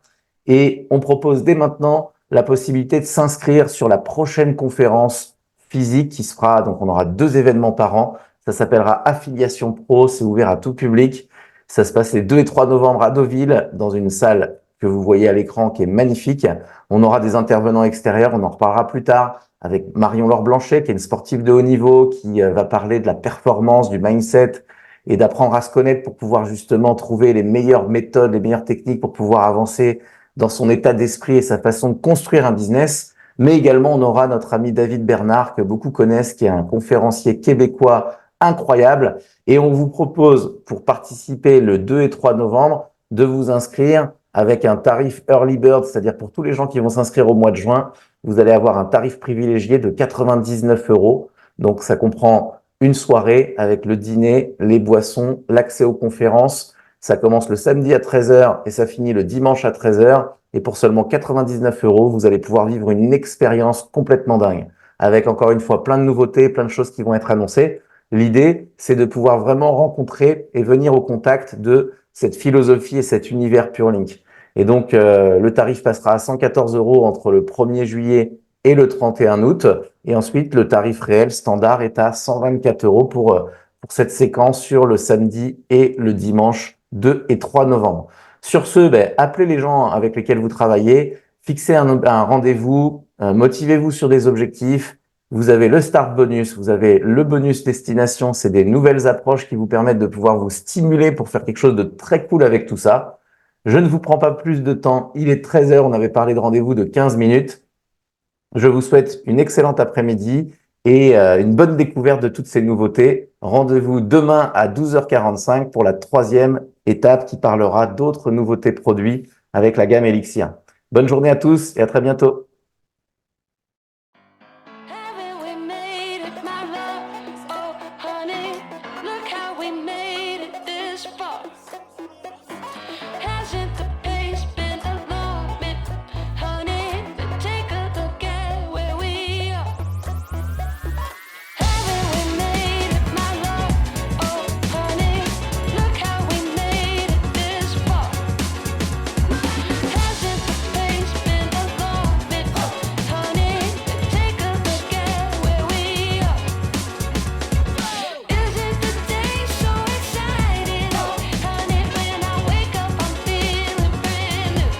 Et on propose dès maintenant la possibilité de s'inscrire sur la prochaine conférence physique qui se fera, donc on aura 2 événements par an. Ça s'appellera Affiliation Pro, c'est ouvert à tout public. Ça se passe les 2 et 3 novembre à Deauville, dans une salle que vous voyez à l'écran qui est magnifique. On aura des intervenants extérieurs, on en reparlera plus tard, avec Marion-Laure Blanchet, qui est une sportive de haut niveau, qui va parler de la performance, du mindset et d'apprendre à se connaître pour pouvoir justement trouver les meilleures méthodes, les meilleures techniques pour pouvoir avancer dans son état d'esprit et sa façon de construire un business. Mais également, on aura notre ami David Bernard, que beaucoup connaissent, qui est un conférencier québécois incroyable. Et on vous propose, pour participer le 2 et 3 novembre, de vous inscrire avec un tarif Early Bird, c'est-à-dire pour tous les gens qui vont s'inscrire au mois de juin, vous allez avoir un tarif privilégié de 99 euros. Donc, ça comprend une soirée avec le dîner, les boissons, l'accès aux conférences. Ça commence le samedi à 13 heures et ça finit le dimanche à 13 heures. Et pour seulement 99 euros, vous allez pouvoir vivre une expérience complètement dingue. Avec encore une fois plein de nouveautés, plein de choses qui vont être annoncées. L'idée, c'est de pouvoir vraiment rencontrer et venir au contact de cette philosophie et cet univers PureLink. Et donc, le tarif passera à 114 euros entre le 1er juillet et le 31 août. Et ensuite, le tarif réel standard est à 124 euros pour cette séquence sur le samedi et le dimanche 2 et 3 novembre. Sur ce, ben, appelez les gens avec lesquels vous travaillez, fixez un rendez-vous, motivez-vous sur des objectifs. Vous avez le start bonus, vous avez le bonus destination, c'est des nouvelles approches qui vous permettent de pouvoir vous stimuler pour faire quelque chose de très cool avec tout ça. Je ne vous prends pas plus de temps, il est 13 heures, on avait parlé de rendez-vous de 15 minutes. Je vous souhaite une excellente après-midi et une bonne découverte de toutes ces nouveautés. Rendez-vous demain à 12h45 pour la 3e étape qui parlera d'autres nouveautés produits avec la gamme Elixir. Bonne journée à tous et à très bientôt. Haven't we made it, my love? Oh, honey, look how we made it this far. Hasn't the pace been a long bit, honey? Take a look at where we are. Haven't we made it, my love? Oh, honey, look how we made it this far. Hasn't the pace been a long bit, honey? Take a look at where we are. Isn't the day so exciting? Oh, honey, when I wake up, I'm feeling brand new.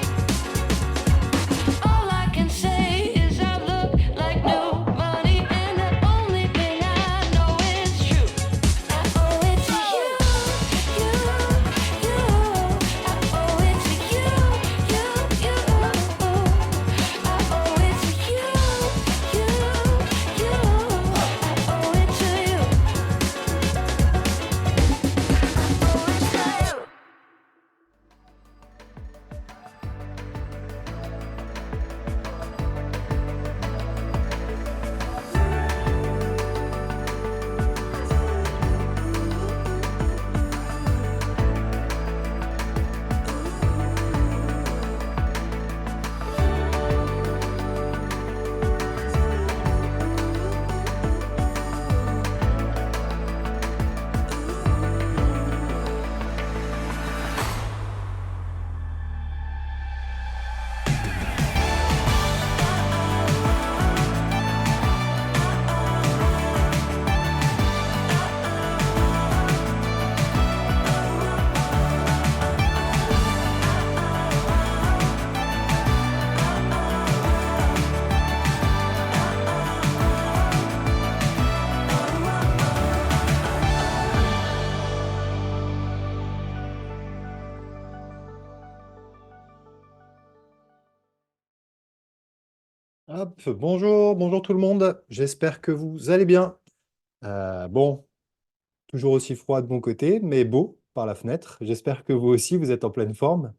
All I can say is I look like new money, and the only thing I know is true. I owe it to you, you, you. I owe it to you, you, you. I owe it to you, you, you. I owe it to you. I owe it to you. Hop, bonjour, bonjour tout le monde. J'espère que vous allez bien. Bon, toujours aussi froid de mon côté, mais beau par la fenêtre. J'espère que vous aussi, vous êtes en pleine forme.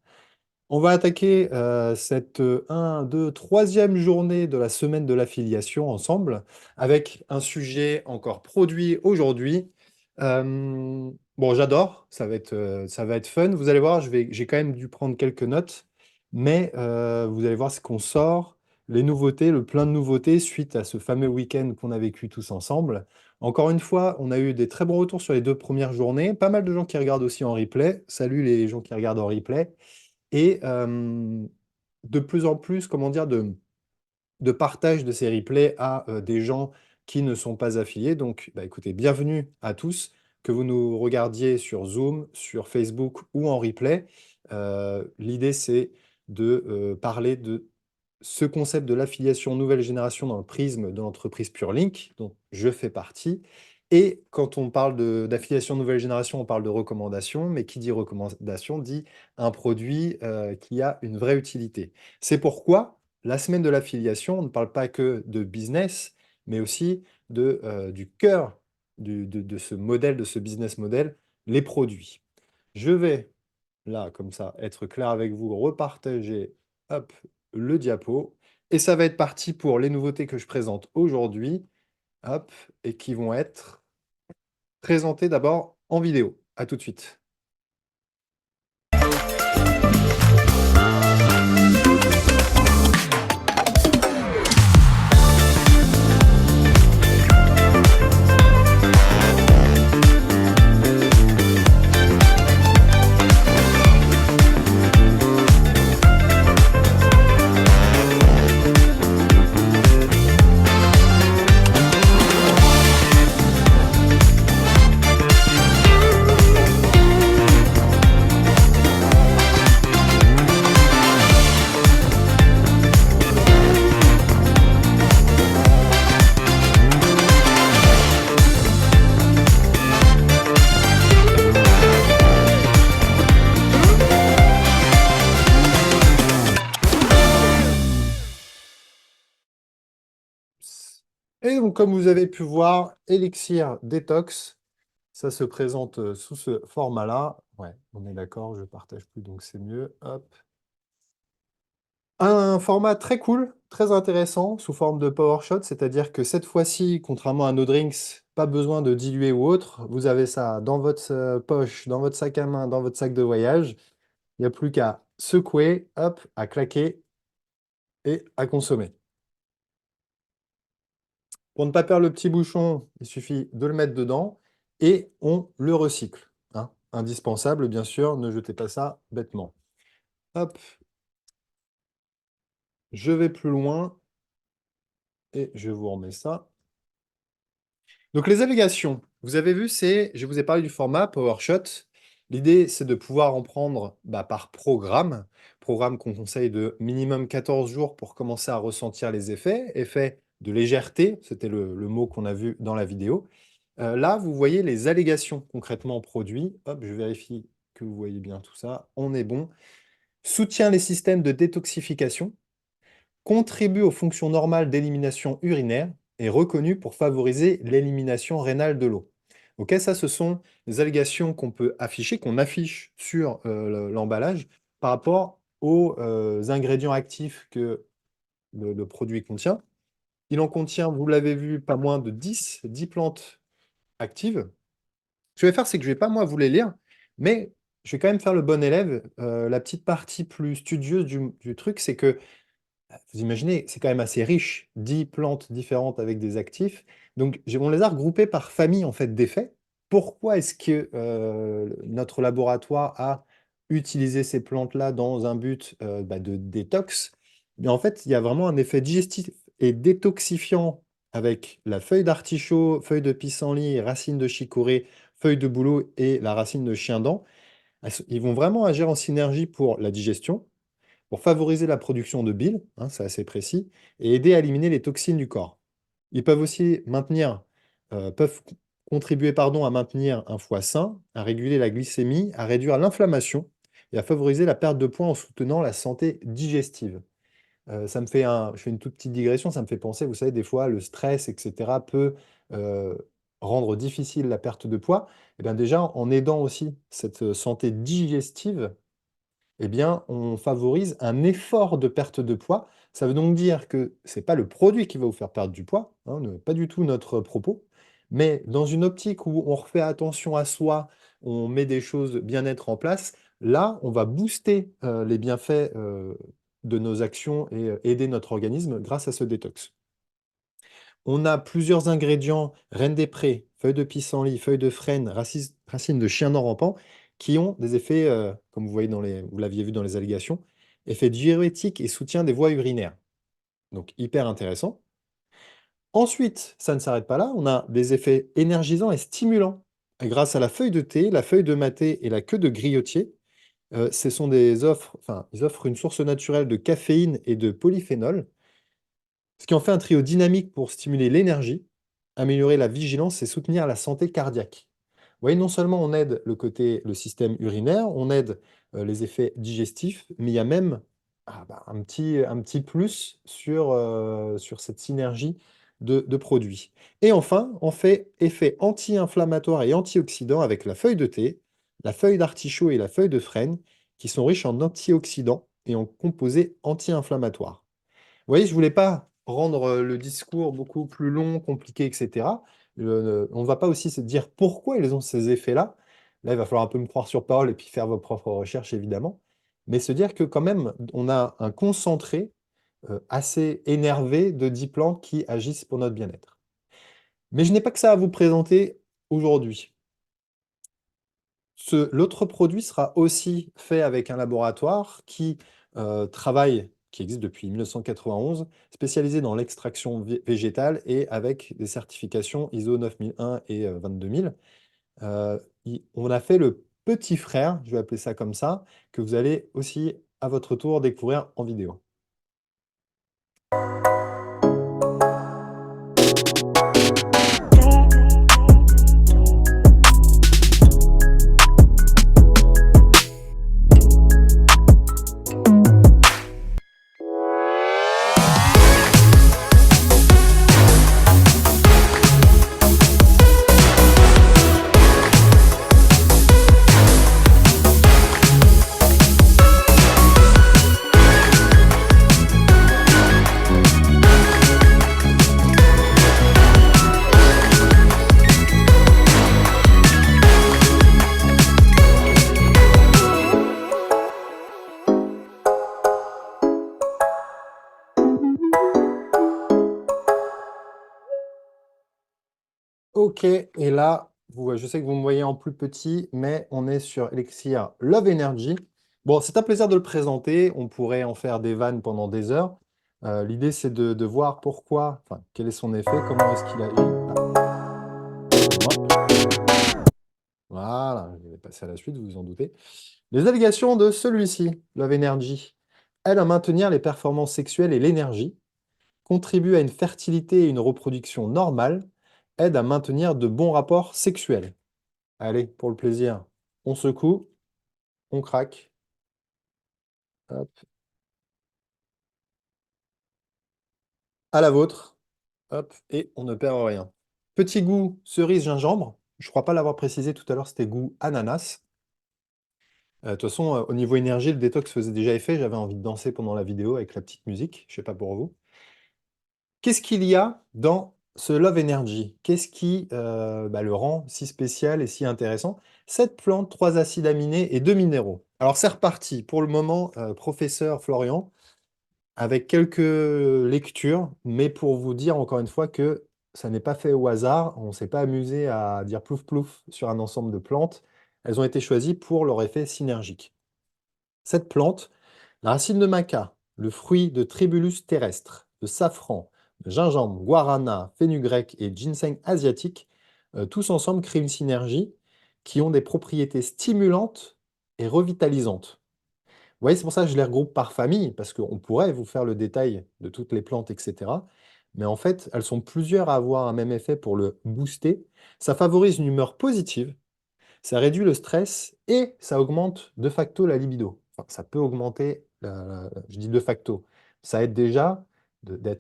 On va attaquer cette 1, 2, troisième journée de la semaine de l'affiliation ensemble avec un sujet encore produit aujourd'hui. Bon, j'adore, ça va être fun. Vous allez voir, j'ai quand même dû prendre quelques notes, mais vous allez voir ce qu'on sort, les nouveautés, le plein de nouveautés suite à ce fameux week-end qu'on a vécu tous ensemble. Encore une fois, on a eu des très bons retours sur les 2 premières journées. Pas mal de gens qui regardent aussi en replay. Salut les gens qui regardent en replay. Et de plus en plus, comment dire, de partage de ces replays à des gens qui ne sont pas affiliés. Donc, bah, écoutez, bienvenue à tous, que vous nous regardiez sur Zoom, sur Facebook ou en replay. L'idée, c'est de parler de ce concept de l'affiliation nouvelle génération dans le prisme de l'entreprise PureLink, dont je fais partie. Et quand on parle d'affiliation nouvelle génération, on parle de recommandation, mais qui dit recommandation dit un produit qui a une vraie utilité. C'est pourquoi la semaine de l'affiliation, on ne parle pas que de business, mais aussi du cœur de ce modèle, de ce business model, les produits. Je vais, là, comme ça, être clair avec vous, repartager, hop, le diapo. Et ça va être parti pour les nouveautés que je présente aujourd'hui, hop, et qui vont être présentées d'abord en vidéo. À tout de suite. Et donc, comme vous avez pu voir, Elixir Detox, ça se présente sous ce format-là. Ouais, on est d'accord, je partage plus, donc c'est mieux. Hop. Un format très cool, très intéressant, sous forme de PowerShot, c'est-à-dire que cette fois-ci, contrairement à nos drinks, pas besoin de diluer ou autre. Vous avez ça dans votre poche, dans votre sac à main, dans votre sac de voyage. Il n'y a plus qu'à secouer, hop, à claquer et à consommer. Pour ne pas perdre le petit bouchon, il suffit de le mettre dedans et on le recycle, hein. Indispensable, bien sûr, ne jetez pas ça bêtement. Hop, je vais plus loin et je vous remets ça. Donc les allégations, vous avez vu, je vous ai parlé du format PowerShot. L'idée, c'est de pouvoir en prendre par programme qu'on conseille de minimum 14 jours pour commencer à ressentir les effets. Effet de légèreté, c'était le mot qu'on a vu dans la vidéo. Là, vous voyez les allégations concrètement produits. Hop, je vérifie que vous voyez bien tout ça. On est bon. Soutient les systèmes de détoxification, contribue aux fonctions normales d'élimination urinaire et reconnu pour favoriser l'élimination rénale de l'eau. Ok, ça, ce sont les allégations qu'on peut afficher, qu'on affiche sur l'emballage par rapport aux ingrédients actifs que le produit contient. Il en contient, vous l'avez vu, pas moins de 10 plantes actives. Ce que je vais faire, c'est que je ne vais pas, moi, vous les lire, mais je vais quand même faire le bon élève. La petite partie plus studieuse du truc, c'est que vous imaginez, c'est quand même assez riche, 10 plantes différentes avec des actifs. Donc, on les a regroupées par famille en fait d'effets. Pourquoi est-ce que notre laboratoire a utilisé ces plantes-là dans un but de détox? Mais en fait, il y a vraiment un effet digestif et détoxifiant avec la feuille d'artichaut, feuille de pissenlit, racine de chicorée, feuille de bouleau et la racine de chien-dent. Ils vont vraiment agir en synergie pour la digestion, pour favoriser la production de bile, hein, c'est assez précis, et aider à éliminer les toxines du corps. Ils peuvent aussi contribuer à maintenir un foie sain, à réguler la glycémie, à réduire l'inflammation et à favoriser la perte de poids en soutenant la santé digestive. Je fais une toute petite digression, ça me fait penser, vous savez, des fois, le stress, etc., peut euh, rendre difficile la perte de poids. Et bien déjà, en aidant aussi cette santé digestive, eh bien, on favorise un effort de perte de poids. Ça veut donc dire que c'est pas le produit qui va vous faire perdre du poids, hein, pas du tout notre propos, mais dans une optique où on refait attention à soi, on met des choses bien-être en place, là, on va booster les bienfaits de nos actions et aider notre organisme grâce à ce détox. On a plusieurs ingrédients, reine des prés, feuilles de pissenlit, feuilles de frêne, racines de chien non rampant, qui ont des effets, comme vous voyez vous l'aviez vu dans les allégations, effets diurétiques et soutien des voies urinaires. Donc hyper intéressant. Ensuite, ça ne s'arrête pas là, on a des effets énergisants et stimulants. Et grâce à la feuille de thé, la feuille de maté et la queue de griotier, ce sont ils offrent une source naturelle de caféine et de polyphénol, ce qui en fait un trio dynamique pour stimuler l'énergie, améliorer la vigilance et soutenir la santé cardiaque. Vous voyez, non seulement on aide le système urinaire, on aide les effets digestifs, mais il y a même un petit plus sur cette synergie de produits. Et enfin, on fait effet anti-inflammatoire et antioxydant avec la feuille de thé, la feuille d'artichaut et la feuille de frêne, qui sont riches en antioxydants et en composés anti-inflammatoires. Vous voyez, je voulais pas rendre le discours beaucoup plus long, compliqué, etc. On ne va pas aussi se dire pourquoi ils ont ces effets-là. Là, il va falloir un peu me croire sur parole et puis faire vos propres recherches, évidemment. Mais se dire que quand même, on a un concentré assez énervé de 10 plantes qui agissent pour notre bien-être. Mais je n'ai pas que ça à vous présenter aujourd'hui. L'autre produit sera aussi fait avec un laboratoire qui existe depuis 1991, spécialisé dans l'extraction végétale et avec des certifications ISO 9001 et 22000. On a fait le petit frère, je vais appeler ça comme ça, que vous allez aussi à votre tour découvrir en vidéo. Ok, et là, je sais que vous me voyez en plus petit, mais on est sur Elixir Love Energy. Bon, c'est un plaisir de le présenter. On pourrait en faire des vannes pendant des heures. L'idée, c'est de voir pourquoi, enfin, quel est son effet, comment est-ce qu'il agit. Voilà, je vais passer à la suite, vous vous en doutez. Les allégations de celui-ci, Love Energy, aide à maintenir les performances sexuelles et l'énergie, contribue à une fertilité et une reproduction normale, aide à maintenir de bons rapports sexuels. Allez, pour le plaisir, on secoue, on craque. Hop. À la vôtre. Hop, et on ne perd rien. Petit goût cerise gingembre. Je ne crois pas l'avoir précisé tout à l'heure, c'était goût ananas. De toute façon, au niveau énergie, le détox faisait déjà effet. J'avais envie de danser pendant la vidéo avec la petite musique. Je ne sais pas pour vous. Qu'est-ce qu'il y a dans ce Love Energy? Qu'est-ce qui le rend si spécial et si intéressant? 7 plantes, 3 acides aminés et 2 minéraux. Alors c'est reparti. Pour le moment, professeur Florian, avec quelques lectures, mais pour vous dire encore une fois que ça n'est pas fait au hasard. On ne s'est pas amusé à dire plouf plouf sur un ensemble de plantes. Elles ont été choisies pour leur effet synergique. Cette plante, la racine de maca, le fruit de tribulus terrestre, de safran, de gingembre, guarana, fenugrec et ginseng asiatique, tous ensemble créent une synergie qui ont des propriétés stimulantes et revitalisantes. Vous voyez, c'est pour ça que je les regroupe par famille, parce qu'on pourrait vous faire le détail de toutes les plantes, etc. Mais en fait, elles sont plusieurs à avoir un même effet pour le booster. Ça favorise une humeur positive, ça réduit le stress et ça augmente de facto la libido. Enfin, ça peut augmenter, je dis de facto. Ça aide déjà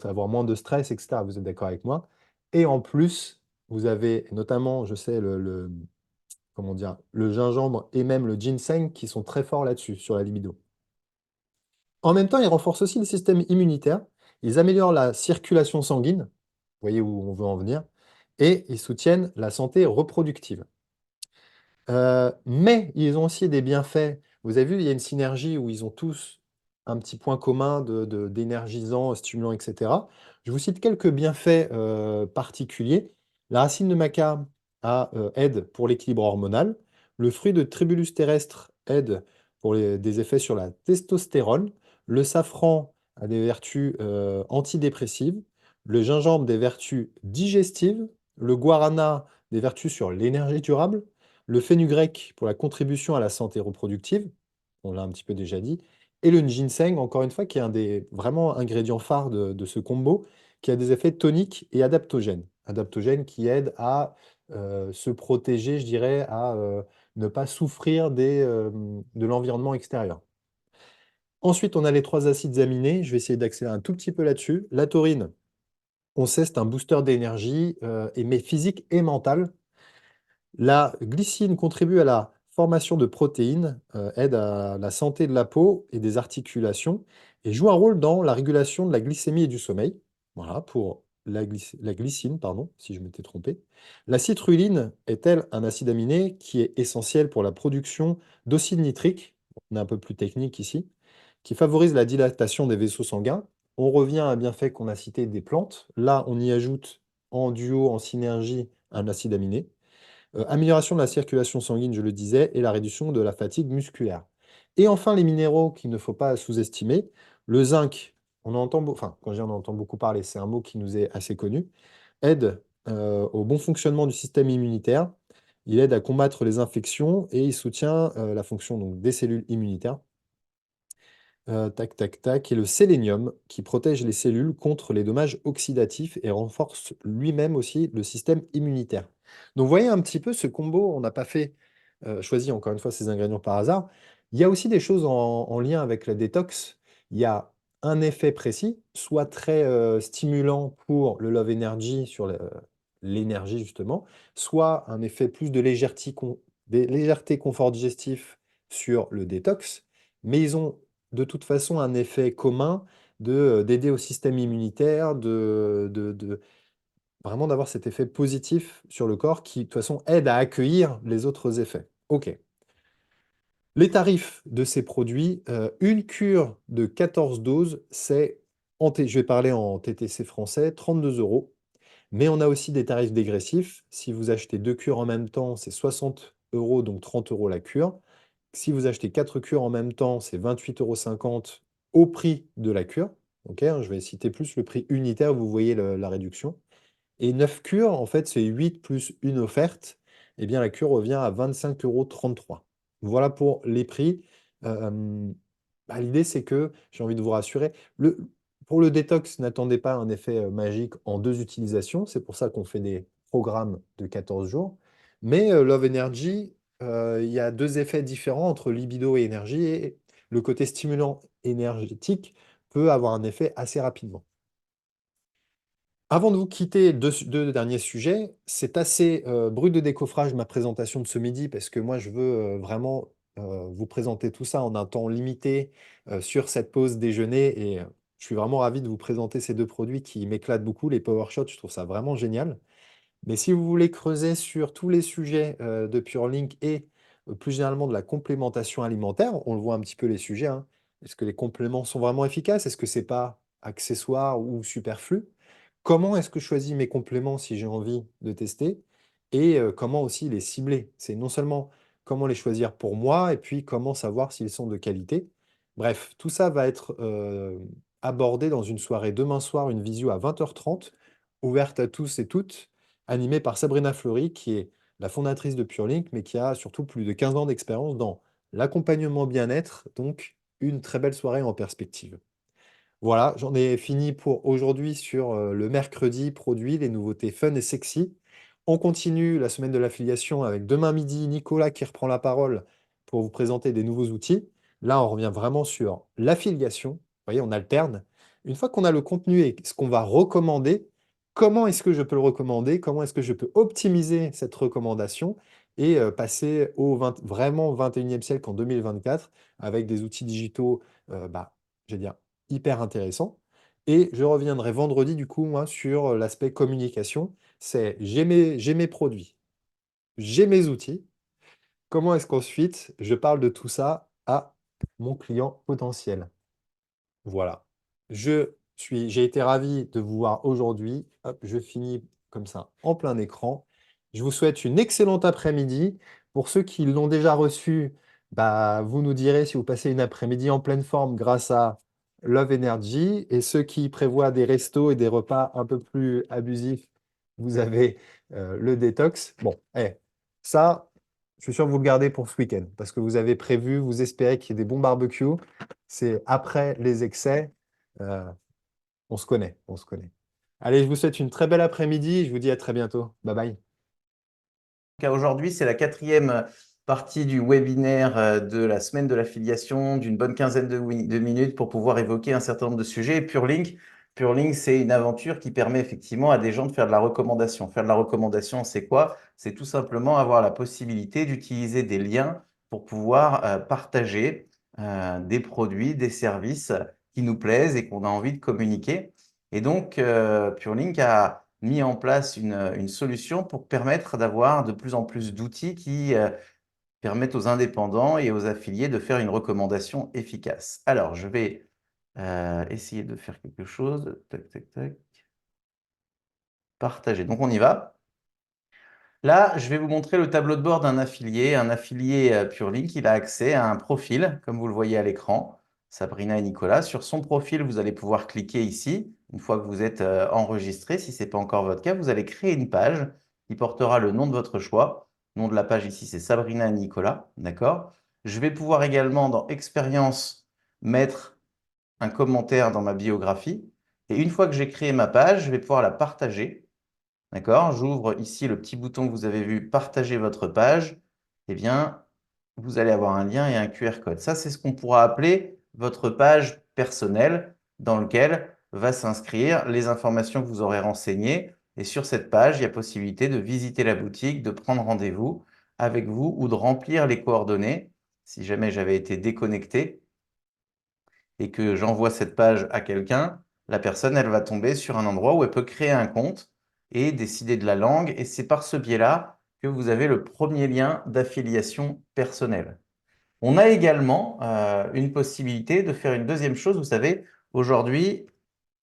avoir moins de stress, etc. Vous êtes d'accord avec moi? Et en plus, vous avez notamment, je sais, comment dire, le gingembre et même le ginseng qui sont très forts là-dessus, sur la libido. En même temps, ils renforcent aussi le système immunitaire, ils améliorent la circulation sanguine, vous voyez où on veut en venir, et ils soutiennent la santé reproductive. Mais ils ont aussi des bienfaits. Vous avez vu, il y a une synergie où ils ont tous un petit point commun d'énergisant, stimulant, et cetera. Je vous cite quelques bienfaits, particuliers. La racine de maca aide pour l'équilibre hormonal. Le fruit de Tribulus terrestre aide pour des effets sur la testostérone. Le safran a des vertus, antidépressives. Le gingembre des vertus digestives. Le guarana des vertus sur l'énergie durable. Le fenugrec pour la contribution à la santé reproductive, on l'a un petit peu déjà dit, et le ginseng, encore une fois, qui est un des vraiment ingrédients phares de ce combo, qui a des effets toniques et adaptogènes. Adaptogènes qui aident à se protéger, je dirais, à ne pas souffrir de l'environnement extérieur. Ensuite, on a les trois acides aminés. Je vais essayer d'accélérer un tout petit peu là-dessus. La taurine, on sait, c'est un booster d'énergie, mais physique et mentale. La glycine contribue à la formation de protéines, aide à la santé de la peau et des articulations et joue un rôle dans la régulation de la glycémie et du sommeil. Voilà, pour la glycine, pardon, si je m'étais trompé. La citrulline est-elle un acide aminé qui est essentiel pour la production d'oxyde nitrique, on est un peu plus technique ici, qui favorise la dilatation des vaisseaux sanguins. On revient à un bienfait qu'on a cité des plantes. Là, on y ajoute en duo, en synergie, un acide aminé. Amélioration de la circulation sanguine, je le disais, et la réduction de la fatigue musculaire. Et enfin, les minéraux qu'il ne faut pas sous-estimer. Le zinc, enfin, quand je dis on en entend beaucoup parler, c'est un mot qui nous est assez connu, aide au bon fonctionnement du système immunitaire. Il aide à combattre les infections et il soutient la fonction donc, des cellules immunitaires. Tac, tac, tac. Et le sélénium qui protège les cellules contre les dommages oxydatifs et renforce lui-même aussi le système immunitaire. Donc, vous voyez un petit peu ce combo, on n'a pas fait choisi encore une fois ces ingrédients par hasard. Il y a aussi des choses en lien avec la détox. Il y a un effet précis, soit très stimulant pour le Love Energy sur l'énergie justement, soit un effet plus de légèreté confort digestif sur le détox, mais ils ont de toute façon un effet commun d'aider au système immunitaire, vraiment d'avoir cet effet positif sur le corps qui, de toute façon, aide à accueillir les autres effets. OK. Les tarifs de ces produits, une cure de 14 doses, je vais parler en TTC français, 32 €. Mais on a aussi des tarifs dégressifs. Si vous achetez 2 cures en même temps, c'est 60 €, donc 30 € la cure. Si vous achetez 4 cures en même temps, c'est 28,50 € au prix de la cure. OK, hein, je vais citer plus le prix unitaire, vous voyez la réduction. Et 9 cures, en fait, c'est 8 plus une offerte. Eh bien, la cure revient à 25,33 €. Voilà pour les prix. L'idée, c'est que j'ai envie de vous rassurer. Pour le détox, n'attendez pas un effet magique en 2 utilisations. C'est pour ça qu'on fait des programmes de 14 jours. Mais Love Energy, il y a 2 effets différents entre libido et énergie. Et le côté stimulant énergétique peut avoir un effet assez rapidement. Avant de vous quitter, deux derniers sujets. C'est assez brut de décoffrage ma présentation de ce midi parce que moi je veux vraiment vous présenter tout ça en un temps limité sur cette pause déjeuner et je suis vraiment ravi de vous présenter ces deux produits qui m'éclatent beaucoup, les PowerShot, je trouve ça vraiment génial. Mais si vous voulez creuser sur tous les sujets de PureLink et plus généralement de la complémentation alimentaire, on le voit un petit peu les sujets, hein. Est-ce que les compléments sont vraiment efficaces? Est-ce que c'est pas accessoire ou superflu? Comment est-ce que je choisis mes compléments si j'ai envie de tester? Et comment aussi les cibler? C'est non seulement comment les choisir pour moi et puis comment savoir s'ils sont de qualité. Bref, tout ça va être abordé dans une soirée demain soir, une visio à 20h30, ouverte à tous et toutes, animée par Sabrina Fleury, qui est la fondatrice de PureLink, mais qui a surtout plus de 15 ans d'expérience dans l'accompagnement bien-être, donc une très belle soirée en perspective. Voilà, j'en ai fini pour aujourd'hui sur le mercredi produit, les nouveautés fun et sexy. On continue la semaine de l'affiliation avec demain midi Nicolas qui reprend la parole pour vous présenter des nouveaux outils. Là, on revient vraiment sur l'affiliation. Vous voyez, on alterne. Une fois qu'on a le contenu et ce qu'on va recommander, comment est-ce que je peux le recommander? Comment est-ce que je peux optimiser cette recommandation et passer au vraiment 21e siècle en 2024 avec des outils digitaux j'allais dire, hyper intéressant. Et je reviendrai vendredi, du coup, moi, sur l'aspect communication. C'est j'ai mes produits, j'ai mes outils. Comment est-ce qu'ensuite je parle de tout ça à mon client potentiel? Voilà. J'ai été ravi de vous voir aujourd'hui. Hop, je finis comme ça en plein écran. Je vous souhaite une excellente après-midi. Pour ceux qui l'ont déjà reçu, bah, vous nous direz si vous passez une après-midi en pleine forme grâce à Love Energy. Et ceux qui prévoient des restos et des repas un peu plus abusifs, vous avez le détox. Bon, ça, je suis sûr que vous le gardez pour ce week-end parce que vous avez prévu, vous espérez qu'il y ait des bons barbecues. C'est après les excès. euh, on se connaît, on se connaît. Allez, je vous souhaite une très belle après-midi. Je vous dis à très bientôt. Bye bye. Aujourd'hui, c'est la quatrième partie du webinaire de la semaine de l'affiliation, d'une bonne quinzaine de minutes pour pouvoir évoquer un certain nombre de sujets. PureLink, c'est une aventure qui permet effectivement à des gens de faire de la recommandation. Faire de la recommandation, c'est quoi? C'est tout simplement avoir la possibilité d'utiliser des liens pour pouvoir partager des produits, des services qui nous plaisent et qu'on a envie de communiquer. Et donc, PureLink a mis en place une solution pour permettre d'avoir de plus en plus d'outils qui permettent aux indépendants et aux affiliés de faire une recommandation efficace. Alors, je vais essayer de faire quelque chose. Tac, tac, tac. Partager. Donc, on y va. Là, je vais vous montrer le tableau de bord d'un affilié. Un affilié PureLink, il a accès à un profil, comme vous le voyez à l'écran, Sabrina et Nicolas. Sur son profil, vous allez pouvoir cliquer ici. Une fois que vous êtes enregistré, si ce n'est pas encore votre cas, vous allez créer une page qui portera le nom de votre choix. Le nom de la page ici, c'est Sabrina et Nicolas. D'accord? Je vais pouvoir également, dans Expérience, mettre un commentaire dans ma biographie. Et une fois que j'ai créé ma page, je vais pouvoir la partager. D'accord? J'ouvre ici le petit bouton que vous avez vu, partager votre page. Eh bien, vous allez avoir un lien et un QR code. Ça, c'est ce qu'on pourra appeler votre page personnelle dans laquelle va s'inscrire les informations que vous aurez renseignées. Et sur cette page, il y a possibilité de visiter la boutique, de prendre rendez-vous avec vous ou de remplir les coordonnées. Si jamais j'avais été déconnecté et que j'envoie cette page à quelqu'un, la personne, elle va tomber sur un endroit où elle peut créer un compte et décider de la langue. Et c'est par ce biais-là que vous avez le premier lien d'affiliation personnelle. On a également une possibilité de faire une deuxième chose. Vous savez, aujourd'hui,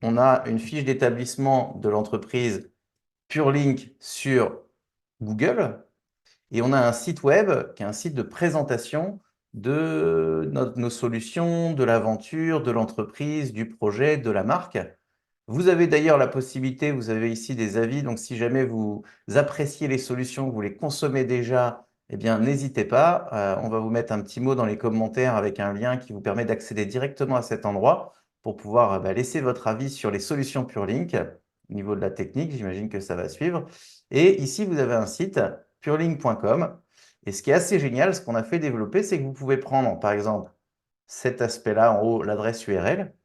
on a une fiche d'établissement de l'entreprise PureLink sur Google. Et on a un site web qui est un site de présentation de nos solutions, de l'aventure, de l'entreprise, du projet, de la marque. Vous avez d'ailleurs la possibilité, vous avez ici des avis, donc si jamais vous appréciez les solutions, vous les consommez déjà, eh bien n'hésitez pas. On va vous mettre un petit mot dans les commentaires avec un lien qui vous permet d'accéder directement à cet endroit pour pouvoir laisser votre avis sur les solutions PureLink. Au niveau de la technique, j'imagine que ça va suivre. Et ici, vous avez un site, purelink.com. Et ce qui est assez génial, ce qu'on a fait développer, c'est que vous pouvez prendre, par exemple, cet aspect-là, en haut, l'adresse URL.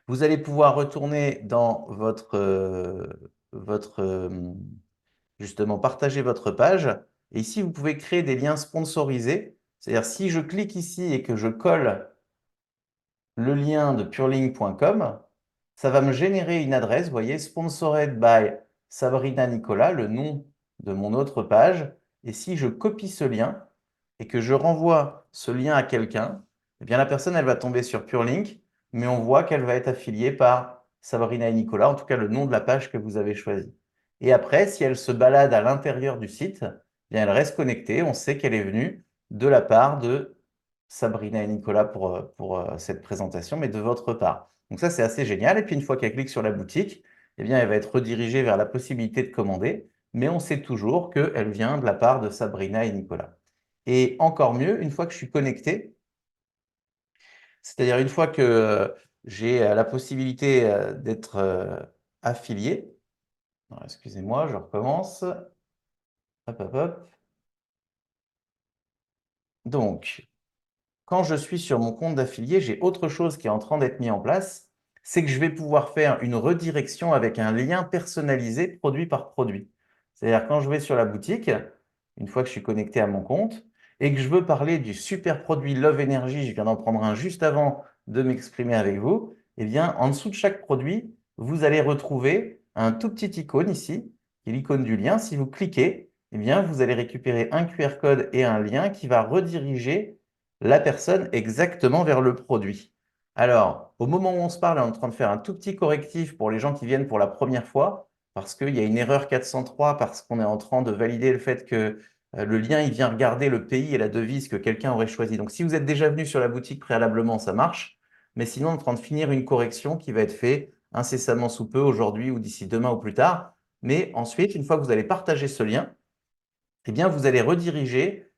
Vous allez pouvoir retourner dans justement, partager votre page. Et ici, vous pouvez créer des liens sponsorisés. C'est-à-dire, si je clique ici et que je colle le lien de purelink.com, ça va me générer une adresse, vous voyez, sponsored by Sabrina Nicolas, le nom de mon autre page. Et si je copie ce lien et que je renvoie ce lien à quelqu'un, eh bien la personne, elle va tomber sur PureLink, mais on voit qu'elle va être affiliée par Sabrina et Nicolas, en tout cas le nom de la page que vous avez choisi. Et après, si elle se balade à l'intérieur du site, eh bien elle reste connectée, on sait qu'elle est venue de la part de Sabrina et Nicolas pour cette présentation, mais de votre part. Donc ça, c'est assez génial. Et puis, une fois qu'elle clique sur la boutique, eh bien, elle va être redirigée vers la possibilité de commander, mais on sait toujours qu'elle vient de la part de Sabrina et Nicolas. Et encore mieux, une fois que je suis connecté, c'est-à-dire une fois que j'ai la possibilité d'être affilié, alors, excusez-moi, je recommence. Hop, hop, hop. Donc, quand je suis sur mon compte d'affilié, j'ai autre chose qui est en train d'être mis en place, c'est que je vais pouvoir faire une redirection avec un lien personnalisé produit par produit. C'est-à-dire quand je vais sur la boutique, une fois que je suis connecté à mon compte, et que je veux parler du super produit Love Energy, je viens d'en prendre un juste avant de m'exprimer avec vous, eh bien, en dessous de chaque produit, vous allez retrouver un tout petit icône ici, qui est l'icône du lien. Si vous cliquez, eh bien, vous allez récupérer un QR code et un lien qui va rediriger la personne exactement vers le produit. Alors, au moment où on se parle, on est en train de faire un tout petit correctif pour les gens qui viennent pour la première fois, parce qu'il y a une erreur 403, parce qu'on est en train de valider le fait que le lien, il vient regarder le pays et la devise que quelqu'un aurait choisi. Donc, si vous êtes déjà venu sur la boutique préalablement, ça marche. Mais sinon, on est en train de finir une correction qui va être faite incessamment sous peu, aujourd'hui ou d'ici demain ou plus tard. Mais ensuite, une fois que vous allez partager ce lien, eh bien, vous allez rediriger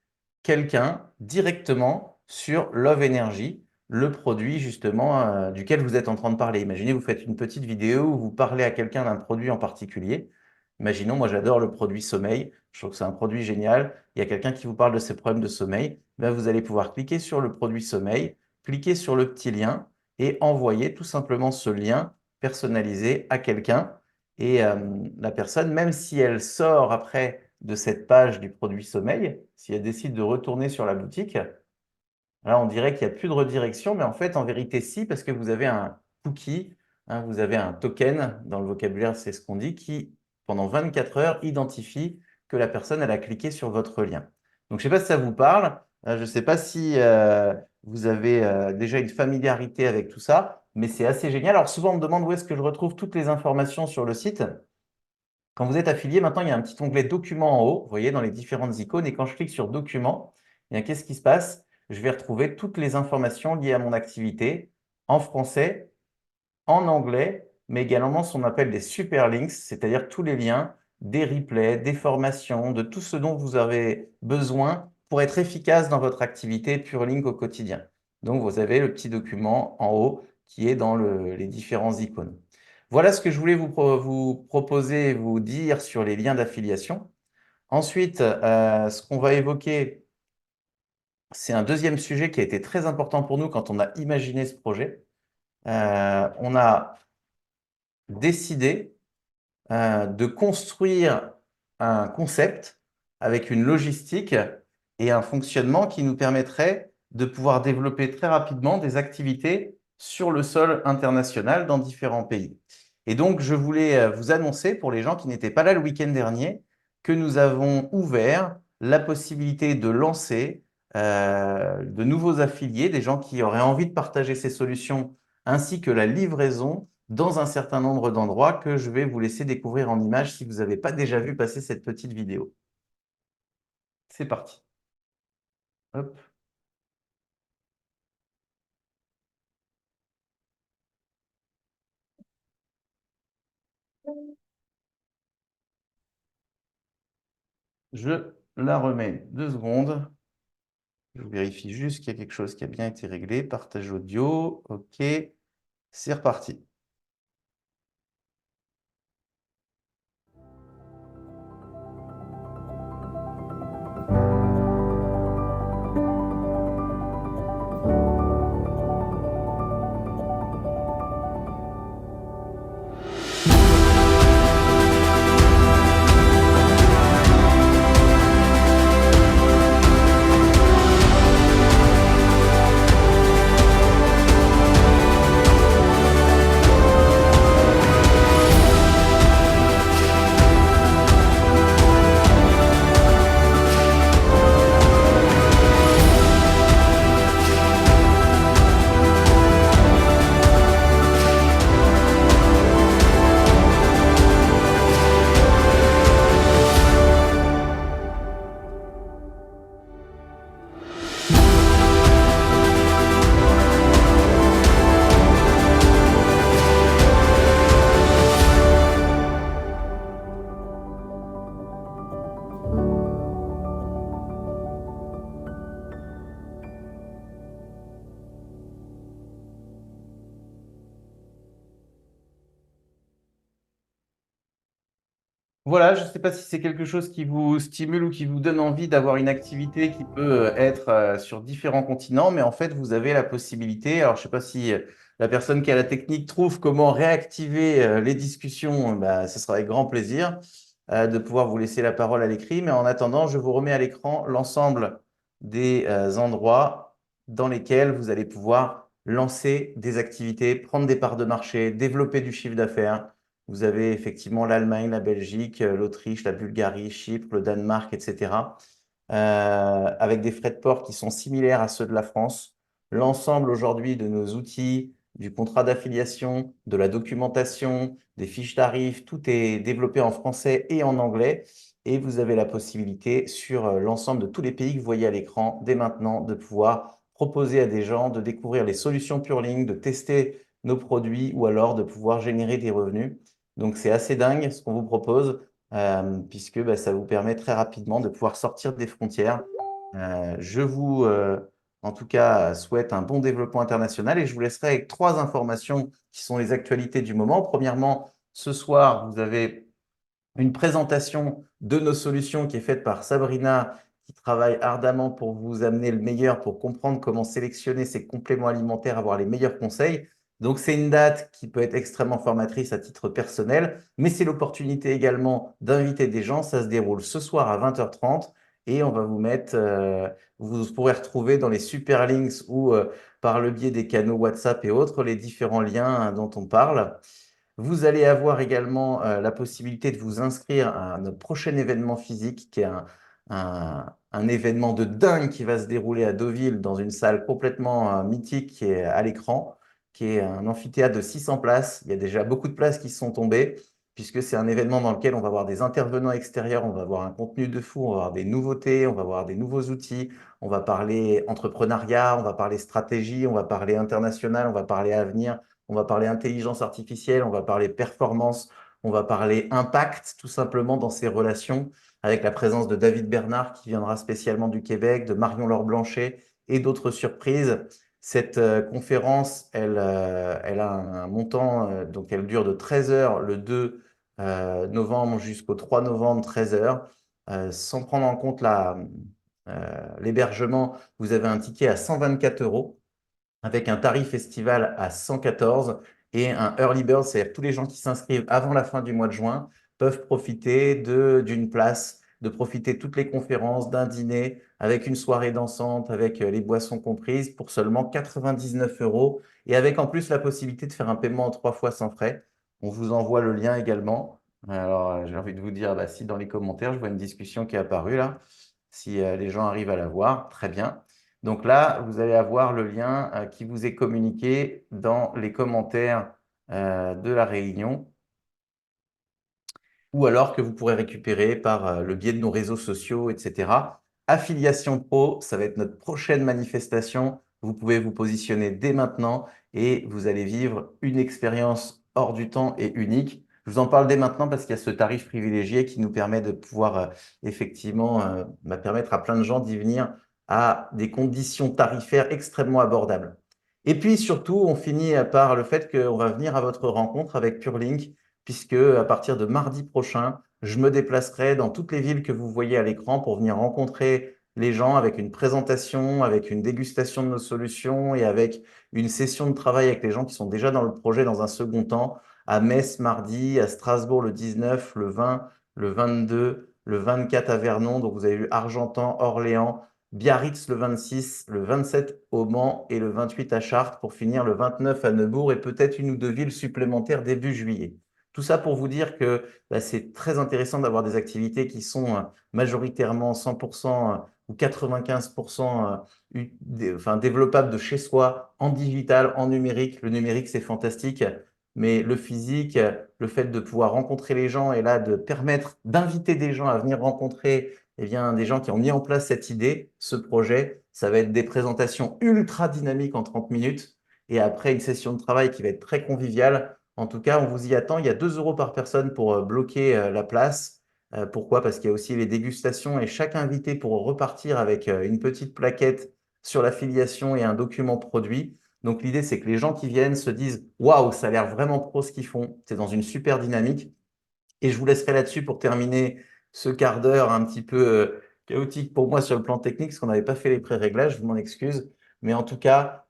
quelqu'un directement sur Love Energy, le produit justement duquel vous êtes en train de parler. Imaginez, vous faites une petite vidéo où vous parlez à quelqu'un d'un produit en particulier. Imaginons, moi j'adore le produit sommeil, je trouve que c'est un produit génial. Il y a quelqu'un qui vous parle de ses problèmes de sommeil. Ben, vous allez pouvoir cliquer sur le produit sommeil, cliquer sur le petit lien et envoyer tout simplement ce lien personnalisé à quelqu'un. Et la personne, même si elle sort après de cette page du produit sommeil, si elle décide de retourner sur la boutique, là on dirait qu'il n'y a plus de redirection, mais en fait, en vérité, si, parce que vous avez un cookie, hein, vous avez un token, dans le vocabulaire, c'est ce qu'on dit, qui, pendant 24 heures, identifie que la personne, elle a cliqué sur votre lien. Donc, je ne sais pas si ça vous parle, je ne sais pas si vous avez déjà une familiarité avec tout ça, mais c'est assez génial. Alors, souvent, on me demande où est-ce que je retrouve toutes les informations sur le site. Quand vous êtes affilié, maintenant, il y a un petit onglet Documents en haut, vous voyez, dans les différentes icônes. Et quand je clique sur Documents, eh bien, qu'est-ce qui se passe? Je vais retrouver toutes les informations liées à mon activité en français, en anglais, mais également ce qu'on appelle des super links, c'est-à-dire tous les liens, des replays, des formations, de tout ce dont vous avez besoin pour être efficace dans votre activité PureLink au quotidien. Donc, vous avez le petit document en haut qui est dans les différents icônes. Voilà ce que je voulais vous proposer, vous dire sur les liens d'affiliation. Ensuite, ce qu'on va évoquer, c'est un deuxième sujet qui a été très important pour nous quand on a imaginé ce projet. On a décidé de construire un concept avec une logistique et un fonctionnement qui nous permettrait de pouvoir développer très rapidement des activités sur le sol international dans différents pays. Et donc, je voulais vous annoncer, pour les gens qui n'étaient pas là le week-end dernier, que nous avons ouvert la possibilité de lancer de nouveaux affiliés, des gens qui auraient envie de partager ces solutions, ainsi que la livraison dans un certain nombre d'endroits que je vais vous laisser découvrir en images si vous n'avez pas déjà vu passer cette petite vidéo. C'est parti. Hop. Je la remets 2 secondes. Je vérifie juste qu'il y a quelque chose qui a bien été réglé. Partage audio. OK. C'est reparti. Voilà, je ne sais pas si c'est quelque chose qui vous stimule ou qui vous donne envie d'avoir une activité qui peut être sur différents continents, mais en fait, vous avez la possibilité, alors je ne sais pas si la personne qui a la technique trouve comment réactiver les discussions, bah, ce sera avec grand plaisir de pouvoir vous laisser la parole à l'écrit, mais en attendant, je vous remets à l'écran l'ensemble des endroits dans lesquels vous allez pouvoir lancer des activités, prendre des parts de marché, développer du chiffre d'affaires. Vous avez effectivement l'Allemagne, la Belgique, l'Autriche, la Bulgarie, Chypre, le Danemark, etc. Avec des frais de port qui sont similaires à ceux de la France. L'ensemble aujourd'hui de nos outils, du contrat d'affiliation, de la documentation, des fiches tarifs, tout est développé en français et en anglais. Et vous avez la possibilité sur l'ensemble de tous les pays que vous voyez à l'écran, dès maintenant, de pouvoir proposer à des gens de découvrir les solutions PureLink, de tester nos produits ou alors de pouvoir générer des revenus. Donc, c'est assez dingue ce qu'on vous propose, puisque bah, ça vous permet très rapidement de pouvoir sortir des frontières. Je vous, en tout cas, souhaite un bon développement international et je vous laisserai avec 3 informations qui sont les actualités du moment. Premièrement, ce soir, vous avez une présentation de nos solutions qui est faite par Sabrina, qui travaille ardemment pour vous amener le meilleur, pour comprendre comment sélectionner ces compléments alimentaires, avoir les meilleurs conseils. Donc, c'est une date qui peut être extrêmement formatrice à titre personnel, mais c'est l'opportunité également d'inviter des gens. Ça se déroule ce soir à 20h30 et on va vous mettre, vous pourrez retrouver dans les super links ou par le biais des canaux WhatsApp et autres les différents liens dont on parle. Vous allez avoir également la possibilité de vous inscrire à notre prochain événement physique, qui est un événement de dingue qui va se dérouler à Deauville dans une salle complètement mythique qui est à l'écran, qui est un amphithéâtre de 600 places. Il y a déjà beaucoup de places qui sont tombées, puisque c'est un événement dans lequel on va avoir des intervenants extérieurs, on va avoir un contenu de fou, on va avoir des nouveautés, on va avoir des nouveaux outils, on va parler entrepreneuriat, on va parler stratégie, on va parler international, on va parler avenir. On va parler intelligence artificielle, on va parler performance, on va parler impact tout simplement dans ces relations avec la présence de David Bernard qui viendra spécialement du Québec, de Marion-Laure Blanchet et d'autres surprises. Cette conférence, elle a un montant, donc elle dure de 13 heures le 2 novembre jusqu'au 3 novembre, 13 heures. Sans prendre en compte l'hébergement, vous avez un ticket à 124 euros avec un tarif estival à 114 et un early bird, c'est-à-dire que tous les gens qui s'inscrivent avant la fin du mois de juin peuvent profiter d'une place, de profiter de toutes les conférences, d'un dîner avec une soirée dansante, avec les boissons comprises pour seulement 99 euros et avec en plus la possibilité de faire un paiement en 3 fois sans frais. On vous envoie le lien également. Alors, j'ai envie de vous dire, bah, si dans les commentaires, je vois une discussion qui est apparue là, si les gens arrivent à la voir, très bien. Donc là, vous allez avoir le lien qui vous est communiqué dans les commentaires de la réunion ou alors que vous pourrez récupérer par le biais de nos réseaux sociaux, etc. Affiliation Pro, ça va être notre prochaine manifestation. Vous pouvez vous positionner dès maintenant et vous allez vivre une expérience hors du temps et unique. Je vous en parle dès maintenant parce qu'il y a ce tarif privilégié qui nous permet de pouvoir effectivement permettre à plein de gens d'y venir à des conditions tarifaires extrêmement abordables. Et puis surtout, on finit par le fait qu'on va venir à votre rencontre avec PureLink, puisque à partir de mardi prochain, je me déplacerai dans toutes les villes que vous voyez à l'écran pour venir rencontrer les gens avec une présentation, avec une dégustation de nos solutions et avec une session de travail avec les gens qui sont déjà dans le projet dans un second temps, à Metz mardi, à Strasbourg le 19, le 20, le 22, le 24 à Vernon, donc vous avez vu Argentan, Orléans, Biarritz le 26, le 27 au Mans et le 28 à Chartres pour finir le 29 à Neubourg et peut-être une ou deux villes supplémentaires début juillet. Tout ça pour vous dire que bah, c'est très intéressant d'avoir des activités qui sont majoritairement 100% ou 95% développables de chez soi, en digital, en numérique. Le numérique, c'est fantastique, mais le physique, le fait de pouvoir rencontrer les gens et là de permettre d'inviter des gens à venir rencontrer eh bien, des gens qui ont mis en place cette idée, ce projet, ça va être des présentations ultra dynamiques en 30 minutes et après une session de travail qui va être très conviviale. En tout cas, on vous y attend. Il y a 2 euros par personne pour bloquer la place. Pourquoi? Parce qu'il y a aussi les dégustations et chaque invité pour repartir avec une petite plaquette sur l'affiliation et un document produit. Donc l'idée, c'est que les gens qui viennent se disent waouh, ça a l'air vraiment pro ce qu'ils font. C'est dans une super dynamique. Et je vous laisserai là-dessus pour terminer ce quart d'heure un petit peu chaotique pour moi sur le plan technique, parce qu'on n'avait pas fait les pré-réglages, je m'en excuse. Mais en tout cas,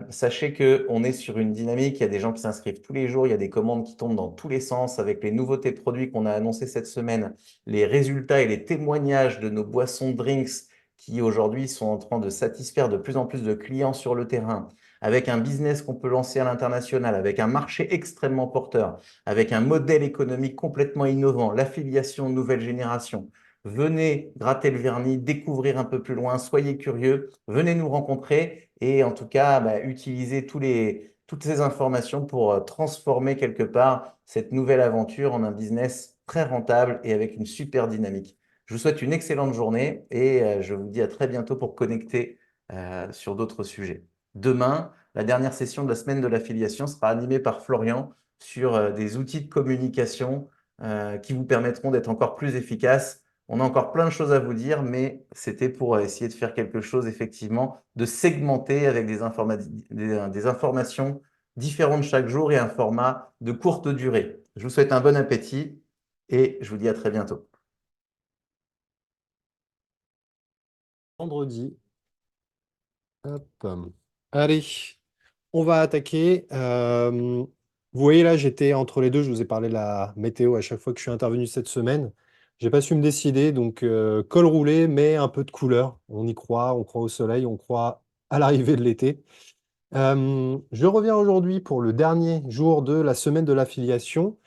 sachez qu'on est sur une dynamique, il y a des gens qui s'inscrivent tous les jours, il y a des commandes qui tombent dans tous les sens avec les nouveautés de produits qu'on a annoncées cette semaine, les résultats et les témoignages de nos boissons drinks qui aujourd'hui sont en train de satisfaire de plus en plus de clients sur le terrain. avec un business qu'on peut lancer à l'international, avec un marché extrêmement porteur, avec un modèle économique complètement innovant, l'affiliation nouvelle génération. Venez gratter le vernis, découvrir un peu plus loin, soyez curieux, venez nous rencontrer et en tout cas, utilisez toutes ces informations pour transformer quelque part cette nouvelle aventure en un business très rentable et avec une super dynamique. Je vous souhaite une excellente journée et je vous dis à très bientôt pour connecter sur d'autres sujets. Demain, la dernière session de la semaine de l'affiliation sera animée par Florian sur des outils de communication qui vous permettront d'être encore plus efficaces. On a encore plein de choses à vous dire, mais c'était pour essayer de faire quelque chose, effectivement, de segmenter avec des informations différentes chaque jour et un format de courte durée. Je vous souhaite un bon appétit et je vous dis à très bientôt. Vendredi. Hop. Allez, on va attaquer. Vous voyez là, j'étais entre les deux. Je vous ai parlé de la météo à chaque fois que je suis intervenu cette semaine. J'ai pas su me décider, donc col roulé, mais un peu de couleur. On y croit, on croit au soleil, on croit à l'arrivée de l'été. Je reviens aujourd'hui pour le dernier jour de la semaine de l'affiliation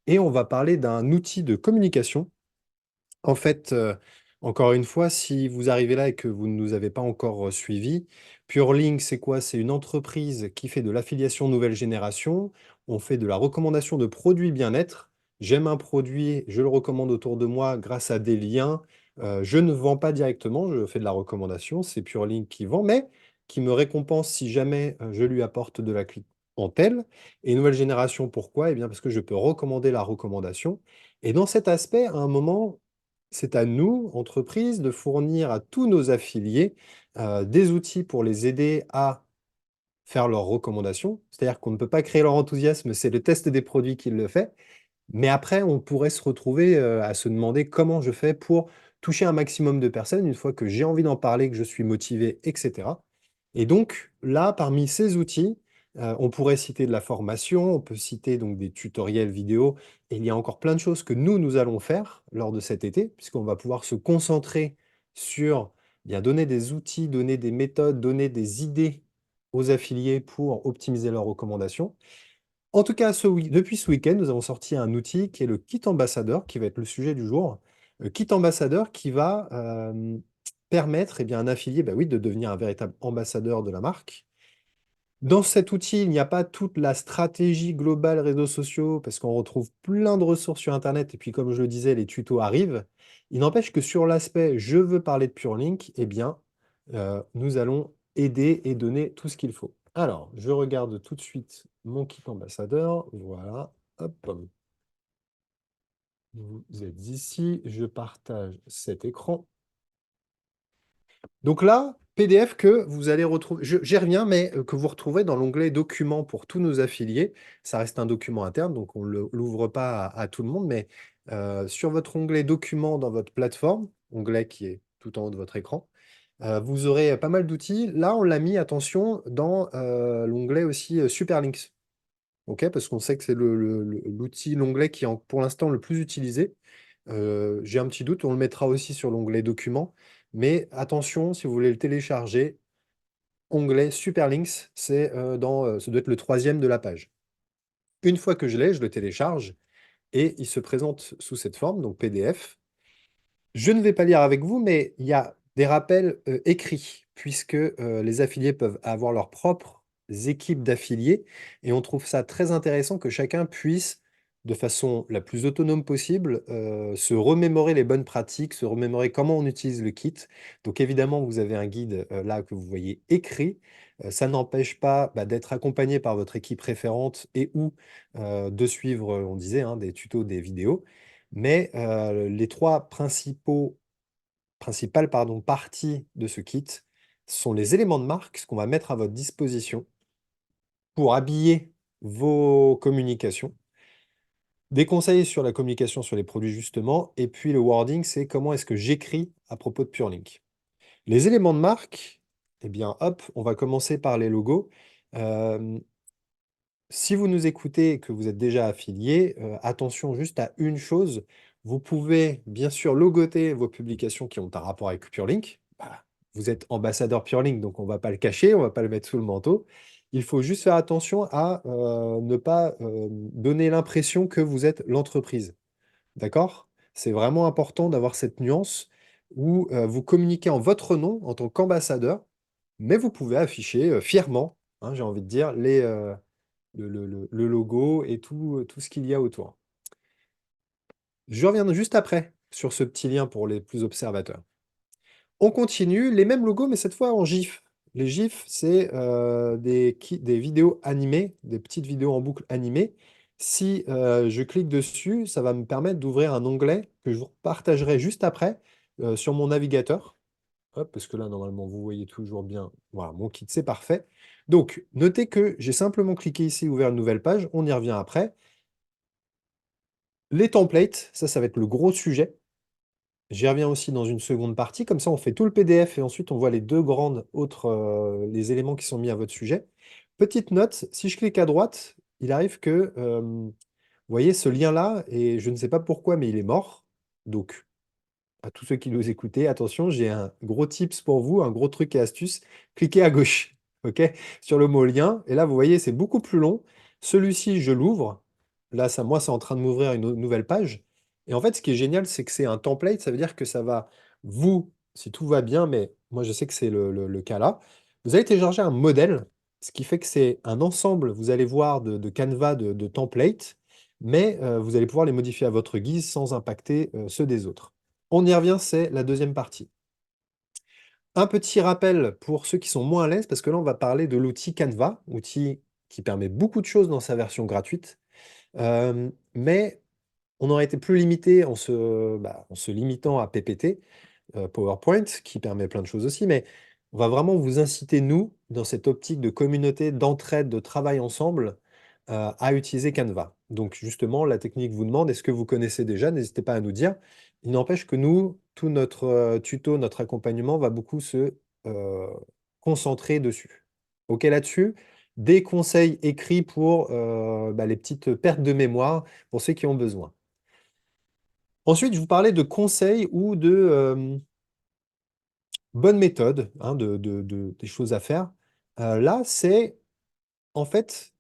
et on va parler d'un outil de communication. En fait, encore une fois, si vous arrivez là et que vous ne nous avez pas encore suivis, PureLink, c'est quoi? C'est une entreprise qui fait de l'affiliation nouvelle génération. On fait de la recommandation de produits bien-être. J'aime un produit, je le recommande autour de moi grâce à des liens. Je ne vends pas directement, je fais de la recommandation. C'est PureLink qui vend, mais qui me récompense si jamais je lui apporte de la clientèle. Et nouvelle génération, pourquoi? Eh bien, parce que je peux recommander la recommandation. Et dans cet aspect, à un moment, c'est à nous, entreprises, de fournir à tous nos affiliés des outils pour les aider à faire leurs recommandations. C'est-à-dire qu'on ne peut pas créer leur enthousiasme, c'est le test des produits qui le fait. Mais après, on pourrait se retrouver à se demander comment je fais pour toucher un maximum de personnes une fois que j'ai envie d'en parler, que je suis motivé, etc. Et donc là, parmi ces outils, on pourrait citer de la formation, on peut citer donc des tutoriels vidéo, et il y a encore plein de choses que nous allons faire lors de cet été, puisqu'on va pouvoir se concentrer sur bien donner des outils, donner des méthodes, donner des idées aux affiliés pour optimiser leurs recommandations. En tout cas, depuis ce week-end, nous avons sorti un outil qui est le kit ambassadeur, qui va être le sujet du jour. Le kit ambassadeur qui va permettre à un affilié oui, de devenir un véritable ambassadeur de la marque. Dans cet outil, il n'y a pas toute la stratégie globale réseaux sociaux, parce qu'on retrouve plein de ressources sur Internet, et puis comme je le disais, les tutos arrivent. Il n'empêche que sur l'aspect «je veux parler de PureLink», nous allons aider et donner tout ce qu'il faut. Alors, je regarde tout de suite mon kit ambassadeur. Voilà, hop. Vous êtes ici, je partage cet écran. Donc là, PDF que vous allez retrouver, j'y reviens, mais que vous retrouverez dans l'onglet Documents pour tous nos affiliés. Ça reste un document interne, donc on ne l'ouvre pas à tout le monde, mais sur votre onglet Documents dans votre plateforme, onglet qui est tout en haut de votre écran, vous aurez pas mal d'outils. Là, on l'a mis, attention, dans l'onglet aussi Superlinks. OK, parce qu'on sait que c'est l'outil, l'onglet qui est pour l'instant le plus utilisé. J'ai un petit doute, on le mettra aussi sur l'onglet Documents. Mais attention, si vous voulez le télécharger, onglet Superlinks, ça doit être le troisième de la page. Une fois que je l'ai, je le télécharge et il se présente sous cette forme, donc PDF. Je ne vais pas lire avec vous, mais il y a des rappels écrits, puisque les affiliés peuvent avoir leurs propres équipes d'affiliés, et on trouve ça très intéressant que chacun puisse, de façon la plus autonome possible, se remémorer les bonnes pratiques, se remémorer comment on utilise le kit. Donc évidemment, vous avez un guide là que vous voyez écrit. Ça n'empêche pas d'être accompagné par votre équipe référente et ou de suivre, on disait, hein, des tutos, des vidéos. Mais les trois principales parties de ce kit sont les éléments de marque, ce qu'on va mettre à votre disposition pour habiller vos communications. Des conseils sur la communication sur les produits justement, et puis le wording, c'est comment est-ce que j'écris à propos de PureLink. Les éléments de marque, hop, on va commencer par les logos. Si vous nous écoutez et que vous êtes déjà affilié, attention juste à une chose, vous pouvez bien sûr logoter vos publications qui ont un rapport avec PureLink. Vous êtes ambassadeur PureLink, donc on ne va pas le cacher, on ne va pas le mettre sous le manteau. Il faut juste faire attention à ne pas donner l'impression que vous êtes l'entreprise. D'accord? C'est vraiment important d'avoir cette nuance où vous communiquez en votre nom en tant qu'ambassadeur, mais vous pouvez afficher fièrement, hein, j'ai envie de dire, le logo et tout ce qu'il y a autour. Je reviens juste après sur ce petit lien pour les plus observateurs. On continue, les mêmes logos, mais cette fois en GIF. Les GIF, c'est des vidéos animées, des petites vidéos en boucle animées. Si je clique dessus, ça va me permettre d'ouvrir un onglet que je vous partagerai juste après sur mon navigateur. Hop, parce que là, normalement, vous voyez toujours bien. Voilà, mon kit, c'est parfait. Donc, notez que j'ai simplement cliqué ici, ouvert une nouvelle page. On y revient après. Les templates, ça va être le gros sujet. J'y reviens aussi dans une seconde partie. Comme ça, on fait tout le PDF et ensuite, on voit les deux grandes autres, les éléments qui sont mis à votre sujet. Petite note, si je clique à droite, il arrive que, vous voyez, ce lien-là, et je ne sais pas pourquoi, mais il est mort. Donc, à tous ceux qui nous écoutez, attention, j'ai un gros tips pour vous, un gros truc et astuce. Cliquez à gauche, ok, sur le mot lien. Et là, vous voyez, c'est beaucoup plus long. Celui-ci, je l'ouvre. Là, ça, moi, c'est en train de m'ouvrir une nouvelle page. Et en fait, ce qui est génial, c'est que c'est un template. Ça veut dire que ça va, vous, si tout va bien, mais moi, je sais que c'est le cas là, vous allez télécharger un modèle, ce qui fait que c'est un ensemble, vous allez voir, de canevas de templates, mais vous allez pouvoir les modifier à votre guise sans impacter ceux des autres. On y revient, c'est la deuxième partie. Un petit rappel pour ceux qui sont moins à l'aise, parce que là, on va parler de l'outil Canva, outil qui permet beaucoup de choses dans sa version gratuite. Mais on aurait été plus limité en se limitant à PPT, PowerPoint, qui permet plein de choses aussi, mais on va vraiment vous inciter, nous, dans cette optique de communauté, d'entraide, de travail ensemble, à utiliser Canva. Donc justement, la technique vous demande, est-ce que vous connaissez déjà? N'hésitez pas à nous dire. Il n'empêche que nous, tout notre tuto, notre accompagnement va beaucoup se euh, concentrer dessus. OK là-dessus? Des conseils écrits pour les petites pertes de mémoire pour ceux qui ont besoin. Ensuite, je vous parlais de conseils ou de bonnes méthodes, hein, des choses à faire. Là, c'est en fait,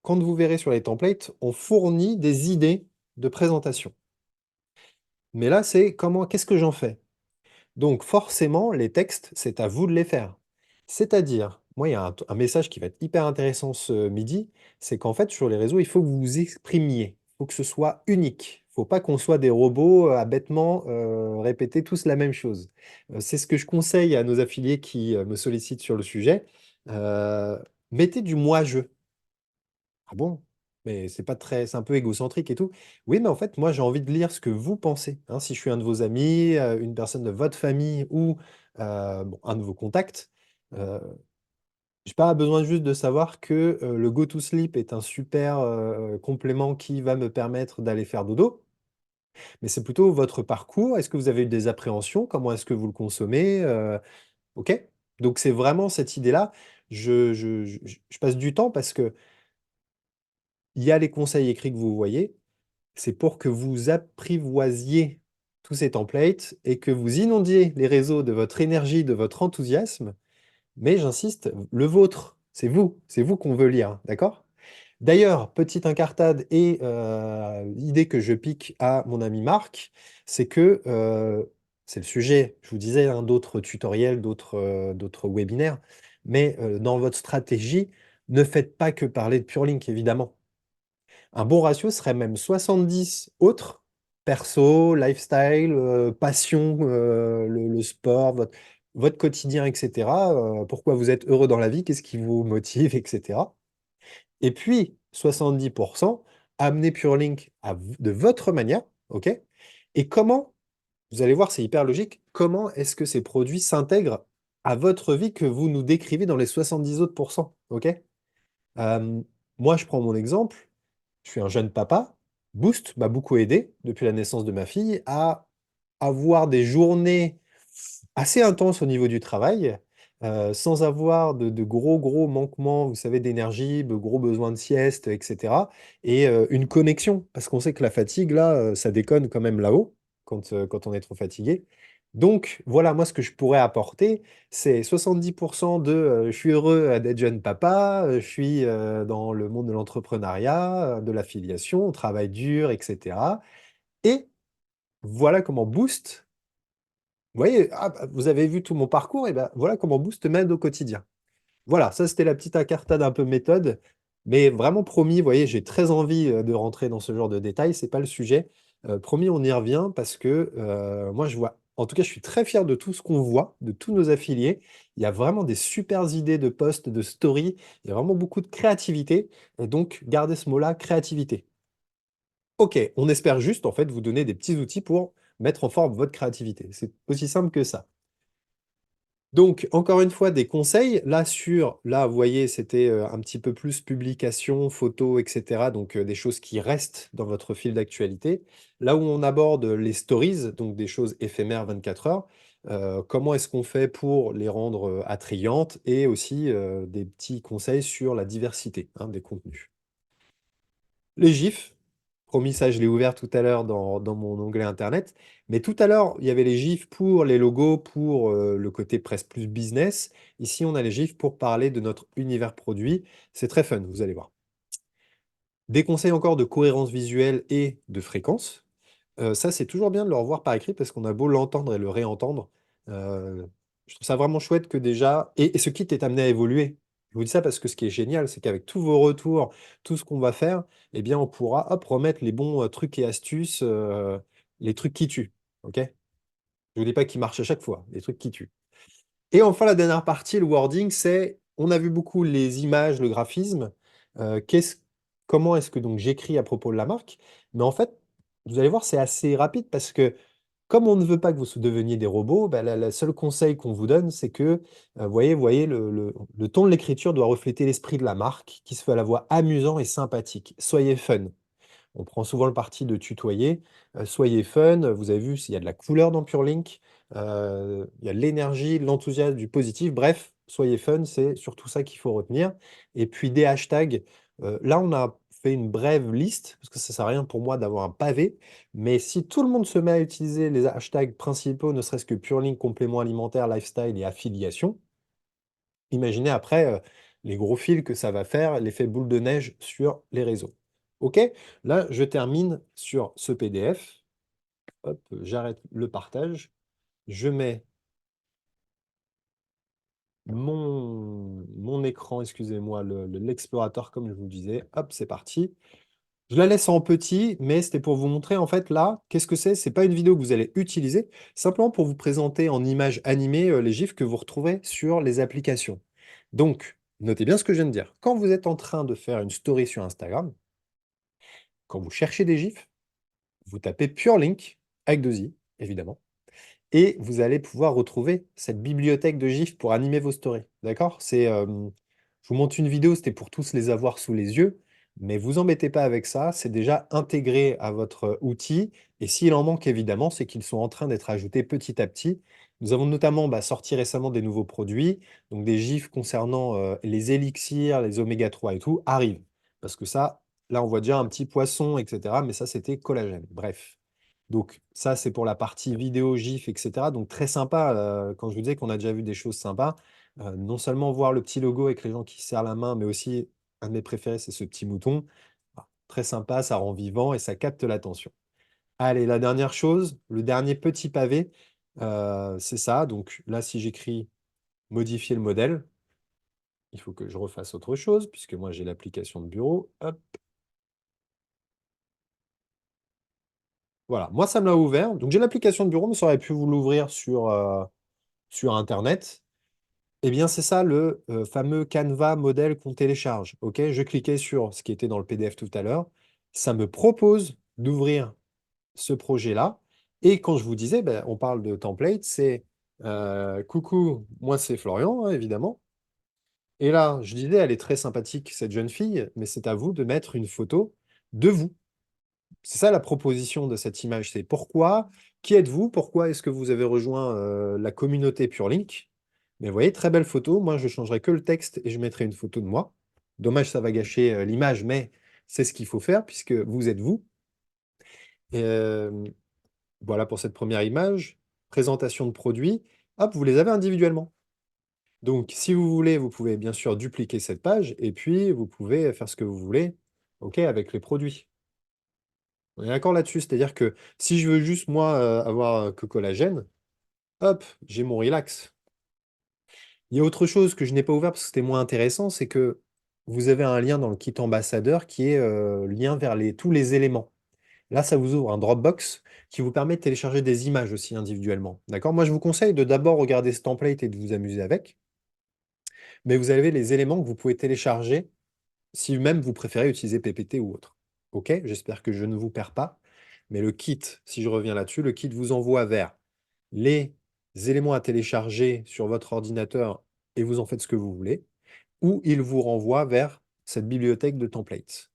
quand vous verrez sur les templates, on fournit des idées de présentation. Mais là, c'est comment, qu'est-ce que j'en fais? Donc forcément, les textes, c'est à vous de les faire. C'est-à-dire, moi, il y a un message qui va être hyper intéressant ce midi, c'est qu'en fait, sur les réseaux, il faut que vous vous exprimiez. Il faut que ce soit unique. Il ne faut pas qu'on soit des robots à bêtement répéter tous la même chose. C'est ce que je conseille à nos affiliés qui me sollicitent sur le sujet. Euh, Mettez du moi-je. Ah bon? Mais c'est pas très, c'est un peu égocentrique et tout. Oui, mais en fait, moi, j'ai envie de lire ce que vous pensez, hein. Si je suis un de vos amis, une personne de votre famille ou bon, un de vos contacts, euh, j'ai pas besoin juste de savoir que le Go to Sleep est un super complément qui va me permettre d'aller faire dodo, mais c'est plutôt votre parcours. Est-ce que vous avez eu des appréhensions? Comment est-ce que vous le consommez? OK? Donc, c'est vraiment cette idée-là. Je passe du temps parce que il y a les conseils écrits que vous voyez. C'est pour que vous apprivoisiez tous ces templates et que vous inondiez les réseaux de votre énergie, de votre enthousiasme. Mais j'insiste, le vôtre, c'est vous qu'on veut lire, d'accord? D'ailleurs, petite incartade et idée que je pique à mon ami Marc, c'est que c'est le sujet, je vous disais, hein, d'autres tutoriels, d'autres webinaires, mais dans votre stratégie, ne faites pas que parler de PureLink, évidemment. Un bon ratio serait même 70 autres, perso, lifestyle, passion, le sport, votre quotidien, etc. Pourquoi vous êtes heureux dans la vie, qu'est-ce qui vous motive, etc. Et puis, 70%, amener PureLink de votre manière, OK? Et comment, vous allez voir, c'est hyper logique, comment est-ce que ces produits s'intègrent à votre vie que vous nous décrivez dans les 70 autres pourcents, OK? Euh, Moi, je prends mon exemple. Je suis un jeune papa. Boost m'a beaucoup aidé depuis la naissance de ma fille à avoir des journées assez intenses au niveau du travail, sans avoir de gros manquements, vous savez, d'énergie, de gros besoins de sieste, etc. Et une connexion, parce qu'on sait que la fatigue, là, ça déconne quand même là-haut, quand on est trop fatigué. Donc, voilà, moi, ce que je pourrais apporter, c'est 70% de je suis heureux d'être jeune papa, je suis dans le monde de l'entrepreneuriat, de l'affiliation, on travaille dur, etc. Et voilà comment Boost, vous voyez, ah, bah, vous avez vu tout mon parcours, et ben voilà comment Boost m'aide au quotidien. Voilà, ça c'était la petite incartade un peu méthode, mais vraiment promis, vous voyez, j'ai très envie de rentrer dans ce genre de détails, c'est pas le sujet. Promis, on y revient parce que moi je vois, en tout cas, je suis très fier de tout ce qu'on voit, de tous nos affiliés. Il y a vraiment des super idées de posts, de stories, il y a vraiment beaucoup de créativité, et donc gardez ce mot-là, créativité. Ok, on espère juste en fait vous donner des petits outils pour mettre en forme votre créativité. C'est aussi simple que ça. Donc, encore une fois, des conseils. Là, vous voyez, c'était un petit peu plus publication, photos, etc. Donc, des choses qui restent dans votre fil d'actualité. Là où on aborde les stories, donc des choses éphémères 24 heures, comment est-ce qu'on fait pour les rendre attrayantes et aussi des petits conseils sur la diversité hein, des contenus. Les GIFs, promis, ça, je l'ai ouvert tout à l'heure dans mon onglet Internet. Mais tout à l'heure, il y avait les GIFs pour les logos, pour le côté presque plus business. Ici, on a les GIFs pour parler de notre univers produit. C'est très fun, vous allez voir. Des conseils encore de cohérence visuelle et de fréquence. Ça, c'est toujours bien de le revoir par écrit parce qu'on a beau l'entendre et le réentendre. Euh, je trouve ça vraiment chouette que déjà. Et ce kit est amené à évoluer. Je vous dis ça parce que ce qui est génial, c'est qu'avec tous vos retours, tout ce qu'on va faire, eh bien, on pourra hop, remettre les bons trucs et astuces, les trucs qui tuent. OK? Je vous dis pas qu'ils marchent à chaque fois, les trucs qui tuent. Et enfin, la dernière partie, le wording, c'est, on a vu beaucoup les images, le graphisme. Euh, qu'est-ce- Comment est-ce que donc j'écris à propos de la marque? Mais en fait, vous allez voir, c'est assez rapide parce que comme on ne veut pas que vous deveniez des robots, bah, la seule conseil qu'on vous donne, c'est que, voyez, le ton de l'écriture doit refléter l'esprit de la marque, qui se fait à la voix amusant et sympathique. Soyez fun. On prend souvent le parti de tutoyer. Soyez fun. Vous avez vu, il y a de la couleur dans PureLink. Il y a de l'énergie, de l'enthousiasme, du positif. Bref, soyez fun, c'est surtout ça qu'il faut retenir. Et puis des hashtags. Là, on a fait une brève liste, parce que ça ne sert à rien pour moi d'avoir un pavé. Mais si tout le monde se met à utiliser les hashtags principaux, ne serait-ce que PureLink, complément alimentaire, lifestyle et affiliation, imaginez après les gros fils que ça va faire, l'effet boule de neige sur les réseaux. OK? Là, je termine sur ce PDF. Hop, j'arrête le partage. Je mets mon écran, excusez-moi, l'explorateur comme je vous disais. Hop, c'est parti. Je la laisse en petit, mais c'était pour vous montrer en fait là, qu'est-ce que c'est? C'est pas une vidéo que vous allez utiliser, simplement pour vous présenter en images animées les GIFs que vous retrouverez sur les applications. Donc, notez bien ce que je viens de dire. Quand vous êtes en train de faire une story sur Instagram, quand vous cherchez des GIFs, vous tapez PureLink avec deux i, évidemment. Et vous allez pouvoir retrouver cette bibliothèque de GIFs pour animer vos stories. D'accord? Je vous montre une vidéo, c'était pour tous les avoir sous les yeux, mais vous embêtez pas avec ça, c'est déjà intégré à votre outil. Et s'il en manque, évidemment, c'est qu'ils sont en train d'être ajoutés petit à petit. Nous avons notamment sorti récemment des nouveaux produits, donc des GIFs concernant les élixirs, les oméga 3 et tout, arrivent. Parce que ça, là, on voit déjà un petit poisson, etc. Mais ça, c'était collagène. Bref. Donc ça, c'est pour la partie vidéo, GIF, etc. Donc très sympa, quand je vous disais qu'on a déjà vu des choses sympas, non seulement voir le petit logo avec les gens qui se serrent la main, mais aussi, un de mes préférés, c'est ce petit mouton. Ah, très sympa, ça rend vivant et ça capte l'attention. Allez, la dernière chose, le dernier petit pavé, c'est ça. Donc là, si j'écris modifier le modèle, il faut que je refasse autre chose, puisque moi j'ai l'application de bureau. Hop, voilà, moi ça me l'a ouvert. Donc j'ai l'application de bureau, mais ça aurait pu vous l'ouvrir sur Internet. Eh bien, c'est ça le fameux Canva modèle qu'on télécharge. Ok, je cliquais sur ce qui était dans le PDF tout à l'heure. Ça me propose d'ouvrir ce projet-là. Et quand je vous disais, on parle de template, c'est coucou, moi c'est Florian, hein, évidemment. Et là, je disais, elle est très sympathique, cette jeune fille, mais c'est à vous de mettre une photo de vous. C'est ça la proposition de cette image. C'est pourquoi, qui êtes-vous? Pourquoi est-ce que vous avez rejoint la communauté PureLink? Mais vous voyez, très belle photo. Moi, je changerai que le texte et je mettrai une photo de moi. Dommage, ça va gâcher l'image, mais c'est ce qu'il faut faire puisque vous êtes vous. Et, voilà pour cette première image. présentation de produits, hop, vous les avez individuellement. Donc, si vous voulez, vous pouvez bien sûr dupliquer cette page et puis vous pouvez faire ce que vous voulez, OK, avec les produits. On est d'accord là-dessus? C'est-à-dire que si je veux juste, moi, avoir que collagène, hop, j'ai mon relax. Il y a autre chose que je n'ai pas ouvert parce que c'était moins intéressant, c'est que vous avez un lien dans le kit ambassadeur qui est lien vers tous les éléments. Là, ça vous ouvre un Dropbox qui vous permet de télécharger des images aussi individuellement. D'accord? Moi, je vous conseille de d'abord regarder ce template et de vous amuser avec. Mais vous avez les éléments que vous pouvez télécharger si même vous préférez utiliser PPT ou autre. OK? J'espère que je ne vous perds pas. Mais le kit, si je reviens là-dessus, le kit vous envoie vers les éléments à télécharger sur votre ordinateur et vous en faites ce que vous voulez, ou il vous renvoie vers cette bibliothèque de templates.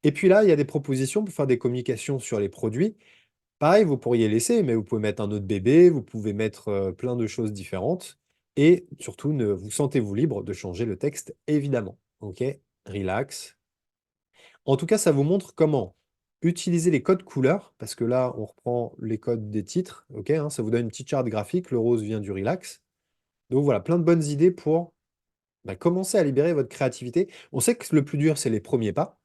Et puis là, il y a des propositions pour faire des communications sur les produits. Pareil, vous pourriez laisser, mais vous pouvez mettre un autre bébé, vous pouvez mettre plein de choses différentes. Et surtout, vous sentez-vous libre de changer le texte, évidemment. OK? Relax. En tout cas, ça vous montre comment utiliser les codes couleurs, parce que là, on reprend les codes des titres. OK, hein, ça vous donne une petite charte graphique. Le rose vient du relax. Donc voilà, plein de bonnes idées pour commencer à libérer votre créativité. On sait que le plus dur, c'est les premiers pas.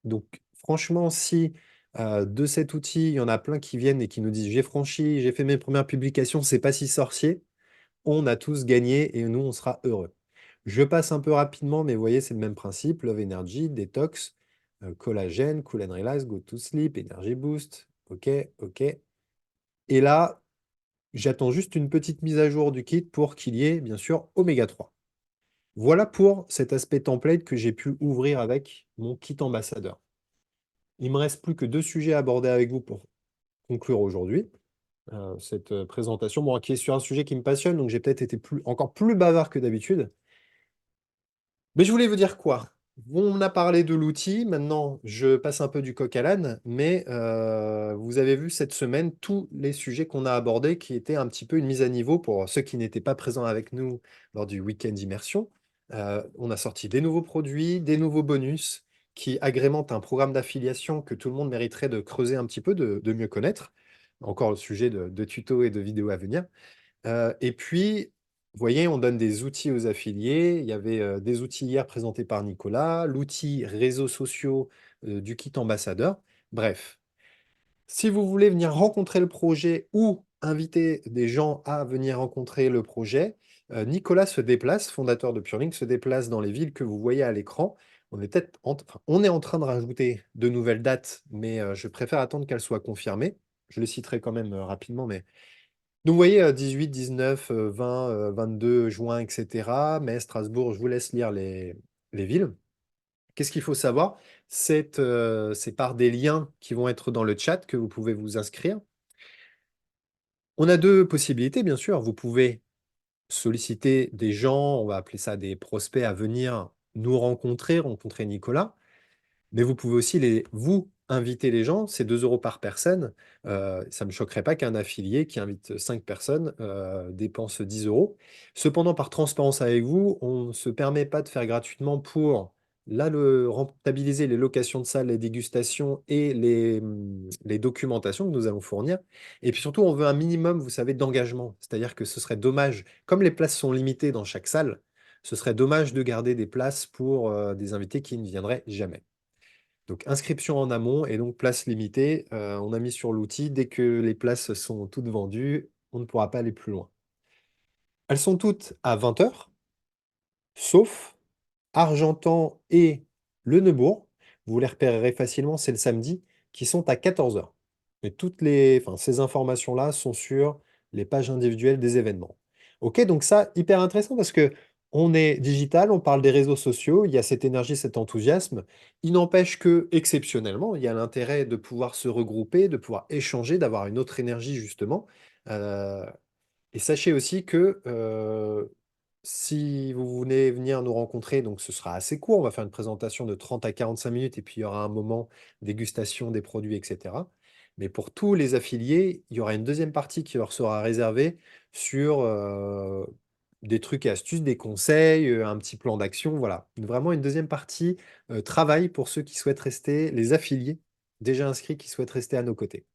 Donc, franchement, si de cet outil, il y en a plein qui viennent et qui nous disent j'ai franchi, j'ai fait mes premières publications, c'est pas si sorcier, on a tous gagné et nous, on sera heureux. Je passe un peu rapidement, mais vous voyez, c'est le même principe. Love Energy, Detox, Collagène, Cool and Relax, Go to Sleep, Energy Boost. OK, OK. Et là, j'attends juste une petite mise à jour du kit pour qu'il y ait, bien sûr, Oméga 3. Voilà pour cet aspect template que j'ai pu ouvrir avec mon kit ambassadeur. Il me reste plus que deux sujets à aborder avec vous pour conclure aujourd'hui cette présentation, bon, qui est sur un sujet qui me passionne, donc j'ai peut-être été encore plus bavard que d'habitude. Mais je voulais vous dire quoi? On a parlé de l'outil, maintenant je passe un peu du coq à l'âne, mais vous avez vu cette semaine tous les sujets qu'on a abordés qui étaient un petit peu une mise à niveau pour ceux qui n'étaient pas présents avec nous lors du week-end immersion. On a sorti des nouveaux produits, des nouveaux bonus qui agrémentent un programme d'affiliation que tout le monde mériterait de creuser un petit peu, de mieux connaître. Encore le sujet de tutos et de vidéos à venir. Et puis, vous voyez, on donne des outils aux affiliés. Il y avait des outils hier présentés par Nicolas, l'outil réseaux sociaux du kit ambassadeur. Bref, si vous voulez venir rencontrer le projet ou inviter des gens à venir rencontrer le projet, Nicolas se déplace, fondateur de PureLink, se déplace dans les villes que vous voyez à l'écran. On est en train de rajouter de nouvelles dates, mais je préfère attendre qu'elles soient confirmées. Je les citerai quand même rapidement, mais donc, vous voyez, 18, 19, 20, 22 juin, etc. Mais Strasbourg, je vous laisse lire les villes. Qu'est-ce qu'il faut savoir? C'est par des liens qui vont être dans le chat que vous pouvez vous inscrire. On a deux possibilités, bien sûr. Vous pouvez solliciter des gens, on va appeler ça des prospects, à venir nous rencontrer Nicolas. Mais vous pouvez aussi vous inviter les gens, c'est 2 € par personne. Ça ne me choquerait pas qu'un affilié qui invite 5 personnes dépense 10 euros. Cependant, par transparence avec vous, on ne se permet pas de faire gratuitement pour rentabiliser les locations de salles, les dégustations et les documentations que nous allons fournir. Et puis surtout, on veut un minimum, vous savez, d'engagement. C'est-à-dire que ce serait dommage, comme les places sont limitées dans chaque salle, ce serait dommage de garder des places pour des invités qui ne viendraient jamais. Donc inscription en amont et donc place limitée. On a mis sur l'outil, dès que les places sont toutes vendues, on ne pourra pas aller plus loin. Elles sont toutes à 20 heures, sauf Argentan et Le Neubourg. Vous les repérerez facilement, c'est le samedi, qui sont à 14 heures. Mais ces informations-là sont sur les pages individuelles des événements. Ok, donc ça, hyper intéressant parce que on est digital, on parle des réseaux sociaux, il y a cette énergie, cet enthousiasme. Il n'empêche que, exceptionnellement, il y a l'intérêt de pouvoir se regrouper, de pouvoir échanger, d'avoir une autre énergie, justement. Euh, et sachez aussi que si vous voulez venir nous rencontrer, donc ce sera assez court, on va faire une présentation de 30 à 45 minutes et puis il y aura un moment dégustation des produits, etc. Mais pour tous les affiliés, il y aura une deuxième partie qui leur sera réservée sur des trucs et astuces, des conseils, un petit plan d'action, voilà. Vraiment une deuxième partie travail pour ceux qui souhaitent rester, les affiliés déjà inscrits qui souhaitent rester à nos côtés.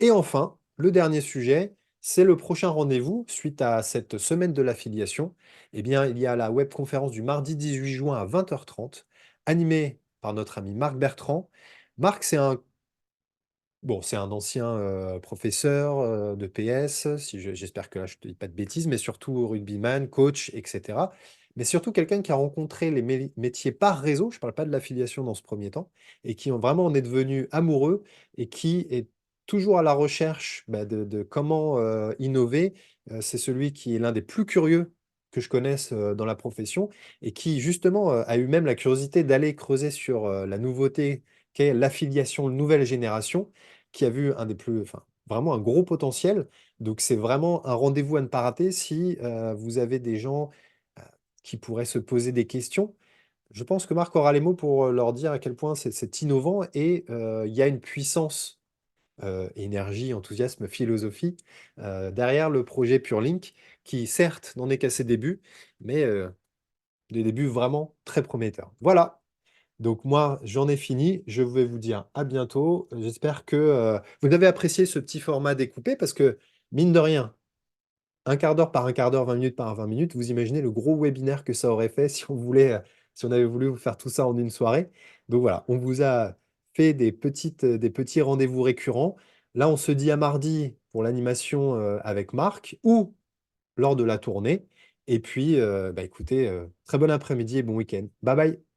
Et enfin, le dernier sujet, c'est le prochain rendez-vous suite à cette semaine de l'affiliation. Eh bien, il y a la webconférence du mardi 18 juin à 20h30, animée par notre ami Marc Bertrand. Marc, c'est un ancien professeur de PS, j'espère que là je ne te dis pas de bêtises, mais surtout rugbyman, coach, etc. Mais surtout quelqu'un qui a rencontré les métiers par réseau, je ne parle pas de l'affiliation dans ce premier temps, et qui vraiment en est devenu amoureux et qui est toujours à la recherche de comment innover. C'est celui qui est l'un des plus curieux que je connaisse dans la profession et qui justement a eu même la curiosité d'aller creuser sur la nouveauté qu'est l'affiliation nouvelle génération qui a vu un des plus, enfin, vraiment un gros potentiel. Donc, c'est vraiment un rendez-vous à ne pas rater si vous avez des gens euh, qui pourraient se poser des questions. Je pense que Marc aura les mots pour leur dire à quel point c'est innovant et il y a une puissance, énergie, enthousiasme, philosophie derrière le projet PureLink qui, certes, n'en est qu'à ses débuts, mais des débuts vraiment très prometteurs. Voilà. Donc moi, j'en ai fini. Je vais vous dire à bientôt. J'espère que vous avez apprécié ce petit format découpé parce que, mine de rien, un quart d'heure par un quart d'heure, 20 minutes par 20 minutes, vous imaginez le gros webinaire que ça aurait fait si on voulait, si on avait voulu vous faire tout ça en une soirée. Donc voilà, on vous a fait des petits rendez-vous récurrents. Là, on se dit à mardi pour l'animation avec Marc ou lors de la tournée. Et puis, écoutez, très bon après-midi et bon week-end. Bye bye.